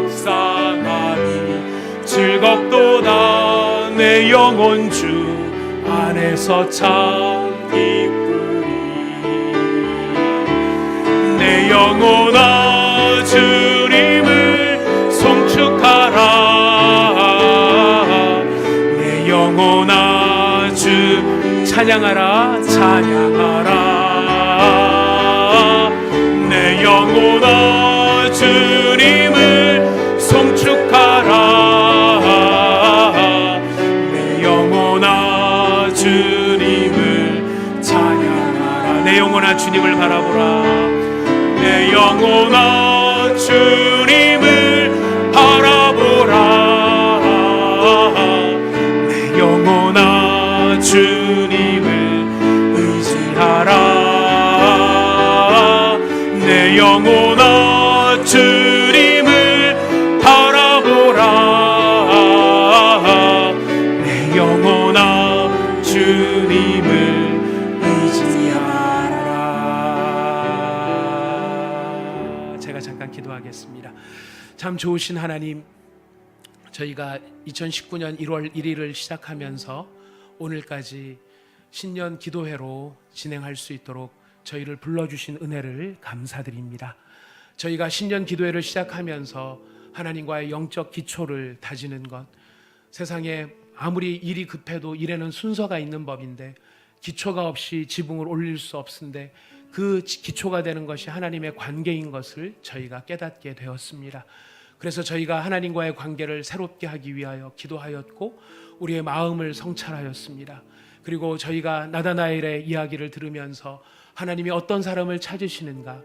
묵상하니 즐겁도다. 내 영혼 주 안에서 참 기쁘리. 내 영혼아 주님을 송축하라. 내 영혼아 주 찬양하라. 찬양하라. 내 영혼아 주님을 송축하라. 내 영혼아 주님을 찬양하라. 내 영혼아 주님을 바라보라. 내 영혼아 주님을 바라보라. 내 영혼아 주님을 의지하라. 내 영혼아 주님을 바라보라. 내 영혼아 주님을 의지하라. 제가 잠깐 기도하겠습니다. 참 좋으신 하나님, 저희가 2019년 1월 1일을 시작하면서 오늘까지 신년 기도회로 진행할 수 있도록 저희를 불러주신 은혜를 감사드립니다. 저희가 신년 기도회를 시작하면서 하나님과의 영적 기초를 다지는 것, 세상에 아무리 일이 급해도 일에는 순서가 있는 법인데 기초가 없이 지붕을 올릴 수 없는데 그 기초가 되는 것이 하나님의 관계인 것을 저희가 깨닫게 되었습니다. 그래서 저희가 하나님과의 관계를 새롭게 하기 위하여 기도하였고 우리의 마음을 성찰하였습니다. 그리고 저희가 나다나엘의 이야기를 들으면서 하나님이 어떤 사람을 찾으시는가,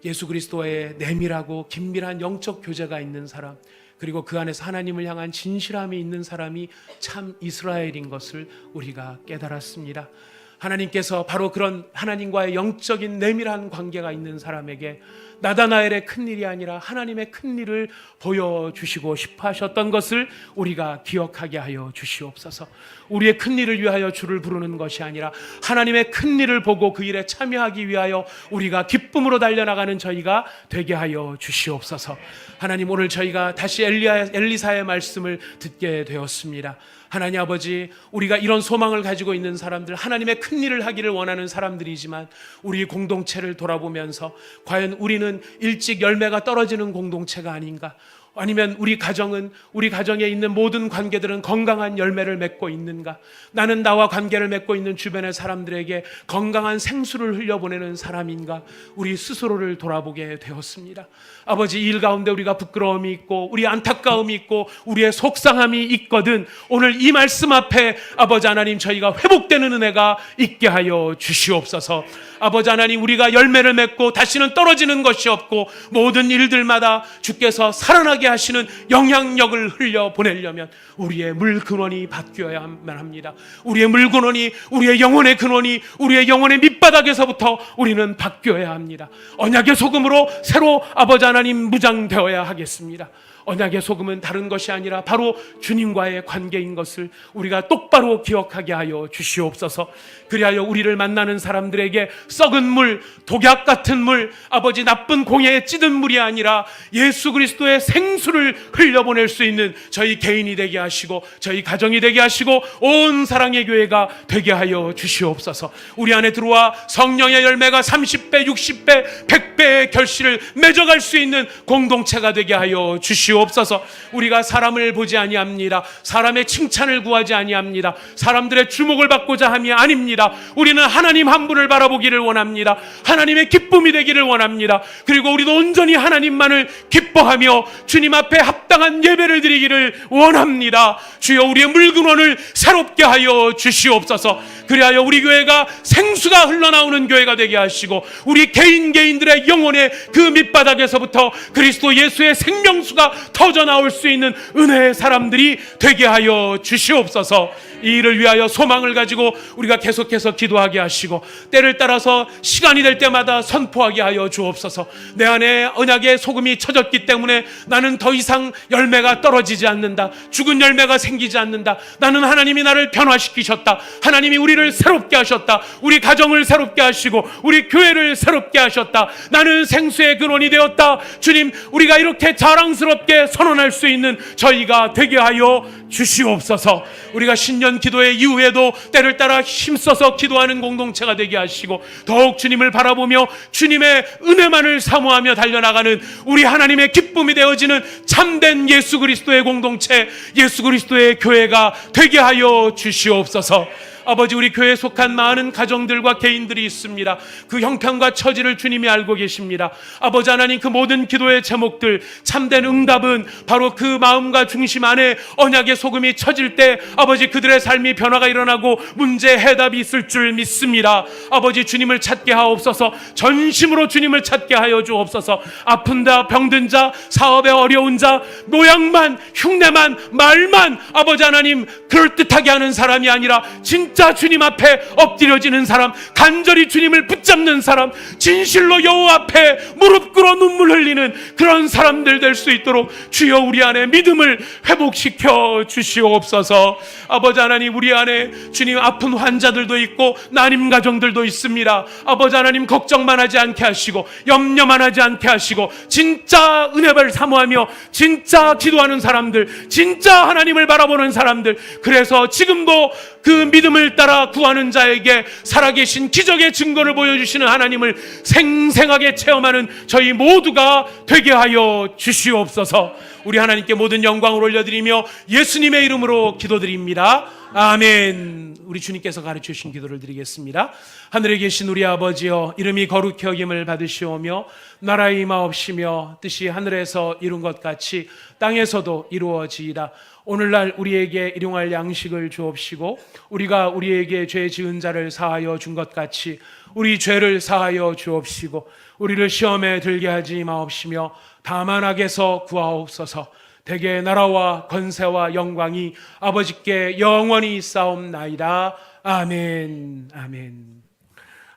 예수 그리스도의 내밀하고 긴밀한 영적 교제가 있는 사람, 그리고 그 안에서 하나님을 향한 진실함이 있는 사람이 참 이스라엘인 것을 우리가 깨달았습니다. 하나님께서 바로 그런 하나님과의 영적인 내밀한 관계가 있는 사람에게 나다나엘의 큰일이 아니라 하나님의 큰일을 보여주시고 싶어 하셨던 것을 우리가 기억하게 하여 주시옵소서. 우리의 큰일을 위하여 주를 부르는 것이 아니라 하나님의 큰일을 보고 그 일에 참여하기 위하여 우리가 기쁨으로 달려나가는 저희가 되게 하여 주시옵소서. 하나님, 오늘 저희가 다시 엘리사의 말씀을 듣게 되었습니다. 하나님 아버지, 우리가 이런 소망을 가지고 있는 사람들, 하나님의 큰일을 하기를 원하는 사람들이지만 우리 공동체를 돌아보면서 과연 우리는 일찍 열매가 떨어지는 공동체가 아닌가, 아니면 우리 가정에 있는 모든 관계들은 건강한 열매를 맺고 있는가, 나는 나와 관계를 맺고 있는 주변의 사람들에게 건강한 생수를 흘려보내는 사람인가, 우리 스스로를 돌아보게 되었습니다. 아버지, 일 가운데 우리가 부끄러움이 있고 우리 안타까움이 있고 우리의 속상함이 있거든 오늘 이 말씀 앞에 아버지 하나님, 저희가 회복되는 은혜가 있게 하여 주시옵소서. 아버지 하나님, 우리가 열매를 맺고 다시는 떨어지는 것이 없고 모든 일들마다 주께서 살아나게 하시는 영향력을 흘려보내려면 우리의 물 근원이 바뀌어야만 합니다. 우리의 물 근원이, 우리의 영혼의 근원이, 우리의 영혼의 밑바닥에서부터 우리는 바뀌어야 합니다. 언약의 소금으로 새로 아버지 하나님 무장되어야 하겠습니다. 언약의 소금은 다른 것이 아니라 바로 주님과의 관계인 것을 우리가 똑바로 기억하게 하여 주시옵소서. 그리하여 우리를 만나는 사람들에게 썩은 물, 독약 같은 물, 아버지 나쁜 공예에 찌든 물이 아니라 예수 그리스도의 생수를 흘려보낼 수 있는 저희 개인이 되게 하시고 저희 가정이 되게 하시고 온 사랑의 교회가 되게 하여 주시옵소서. 우리 안에 들어와 성령의 열매가 30배, 60배, 100배의 결실을 맺어갈 수 있는 공동체가 되게 하여 주시옵소서. 우리가 사람을 보지 아니합니다. 사람의 칭찬을 구하지 아니합니다. 사람들의 주목을 받고자 함이 아닙니다. 우리는 하나님 한 분을 바라보기를 원합니다. 하나님의 기쁨이 되기를 원합니다. 그리고 우리도 온전히 하나님만을 기뻐하며 주님 앞에 합당한 예배를 드리기를 원합니다. 주여, 우리의 물근원을 새롭게 하여 주시옵소서. 그리하여 우리 교회가 생수가 흘러나오는 교회가 되게 하시고 우리 개인들의 영혼의 그 밑바닥에서부터 그리스도 예수의 생명수가 터져나올 수 있는 은혜의 사람들이 되게 하여 주시옵소서. 이 일을 위하여 소망을 가지고 우리가 계속해서 기도하게 하시고 때를 따라서 시간이 될 때마다 선포하게 하여 주옵소서. 내 안에 언약의 소금이 쳐졌기 때문에 나는 더 이상 열매가 떨어지지 않는다. 죽은 열매가 생기지 않는다. 나는 하나님이 나를 변화시키셨다. 하나님이 우리를 새롭게 하셨다. 우리 가정을 새롭게 하시고 우리 교회를 새롭게 하셨다. 나는 생수의 근원이 되었다. 주님, 우리가 이렇게 자랑스럽게 선언할 수 있는 저희가 되게 하여 주시옵소서. 우리가 신년 기도회 이후에도 때를 따라 힘써서 기도하는 공동체가 되게 하시고 더욱 주님을 바라보며 주님의 은혜만을 사모하며 달려나가는 우리 하나님의 기쁨이 되어지는 참된 예수 그리스도의 공동체, 예수 그리스도의 교회가 되게 하여 주시옵소서. 아버지, 우리 교회에 속한 많은 가정들과 개인들이 있습니다. 그 형편과 처지를 주님이 알고 계십니다. 아버지 하나님, 그 모든 기도의 제목들, 참된 응답은 바로 그 마음과 중심 안에 언약의 소금이 쳐질 때 아버지 그들의 삶이 변화가 일어나고 문제 해답이 있을 줄 믿습니다. 아버지, 주님을 찾게 하옵소서. 전심으로 주님을 찾게 하여 주옵소서. 아픈 자, 병든 자, 사업에 어려운 자, 모양만, 흉내만, 말만 아버지 하나님 그럴듯하게 하는 사람이 아니라 진짜 주님 앞에 엎드려지는 사람, 간절히 주님을 붙잡는 사람, 진실로 여호와 앞에 무릎 꿇어 눈물 흘리는 그런 사람들 될 수 있도록 주여 우리 안에 믿음을 회복시켜 주시옵소서. 아버지 하나님, 우리 안에 주님 아픈 환자들도 있고 난임 가정들도 있습니다. 아버지 하나님, 걱정만 하지 않게 하시고 염려만 하지 않게 하시고 진짜 은혜를 사모하며 진짜 기도하는 사람들, 진짜 하나님을 바라보는 사람들, 그래서 지금도 그 믿음을 따라 구하는 자에게 살아계신 기적의 증거를 보여주시는 하나님을 생생하게 체험하는 저희 모두가 되게 하여 주시옵소서. 우리 하나님께 모든 영광을 올려드리며 예수님의 이름으로 기도드립니다. 아멘. 우리 주님께서 가르쳐 주신 기도를 드리겠습니다. 하늘에 계신 우리 아버지여, 이름이 거룩히 여김을 받으시오며 나라의 임하옵시며 뜻이 하늘에서 이룬 것 같이 땅에서도 이루어지이다. 오늘날 우리에게 일용할 양식을 주옵시고 우리가 우리에게 죄 지은 자를 사하여 준 것 같이 우리 죄를 사하여 주옵시고 우리를 시험에 들게 하지 마옵시며 다만 악에서 구하옵소서. 대개 나라와 권세와 영광이 아버지께 영원히 있사옵나이다. 아멘. 아멘.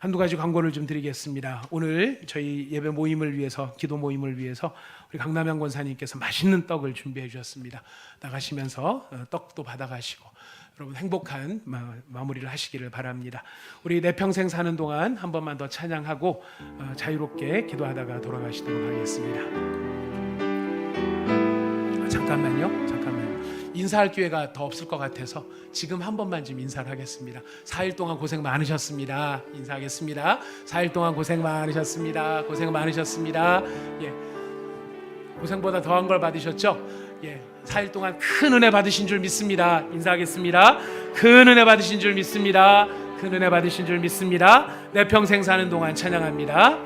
한두 가지 광고를 좀 드리겠습니다. 오늘 저희 예배 모임을 위해서, 기도 모임을 위해서 우리 강남영 권사님께서 맛있는 떡을 준비해 주셨습니다. 나가시면서 떡도 받아가시고 여러분 행복한 마무리를 하시기를 바랍니다. 우리 내 평생 사는 동안 한 번만 더 찬양하고 자유롭게 기도하다가 돌아가시도록 하겠습니다. 잠깐만요. 인사할 기회가 더 없을 것 같아서 지금 한 번만 좀 인사를 하겠습니다. 4일 동안 고생 많으셨습니다. 인사하겠습니다. 4일 동안 고생 많으셨습니다. 고생 많으셨습니다. 예, 고생보다 더한 걸 받으셨죠? 예, 4일 동안 큰 은혜 받으신 줄 믿습니다. 인사하겠습니다. 큰 은혜 받으신 줄 믿습니다. 큰 은혜 받으신 줄 믿습니다. 내 평생 사는 동안 찬양합니다.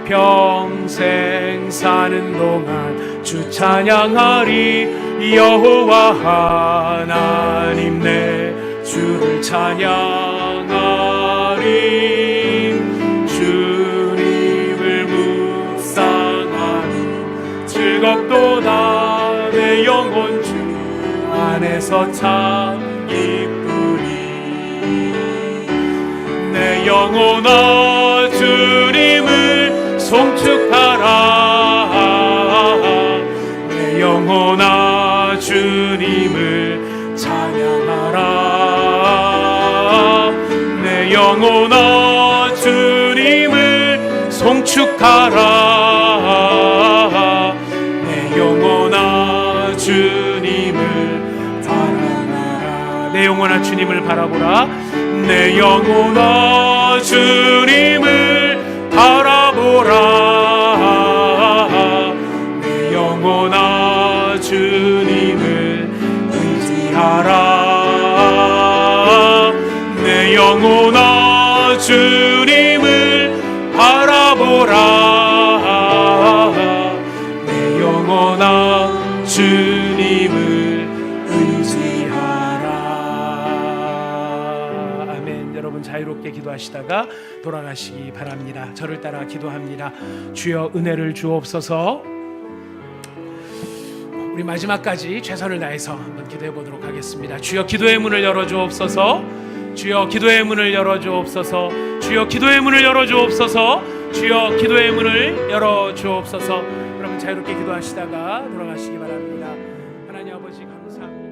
평생 사는 동안 주 찬양하리. 여호와 하나님 내 주를 찬양하리. 주님을 묵상하니 즐겁도다. 내 영혼 주 안에서 참 기쁘리. 내 영혼아 주님을 송축하라. 영혼아 주님을 찬양하라. 내 영혼아 주님을 송축하라. 내 영혼아 주님을 바라보라. 내 영혼아 주님을 바라보라. 내 영혼아 주님을 바라보라. 내 영혼아 주님을 의지하라. 내 영혼아 주님을 바라보라. 내 영혼아 주님을 의지하라. 아멘. 여러분 자유롭게 기도하시다가 돌아가시기 바랍니다. 저를 따라 기도합니다. 주여 은혜를 주옵소서. 우리 마지막까지 최선을 다해서 한번 기도해 보도록 하겠습니다. 주여 기도의 문을 열어 주옵소서. 주여 기도의 문을 열어 주옵소서. 주여 기도의 문을 열어 주옵소서. 주여 기도의 문을 열어 주옵소서. 여러분 자유롭게 기도하시다가 돌아가시기 바랍니다. 하나님 아버지 감사합니다.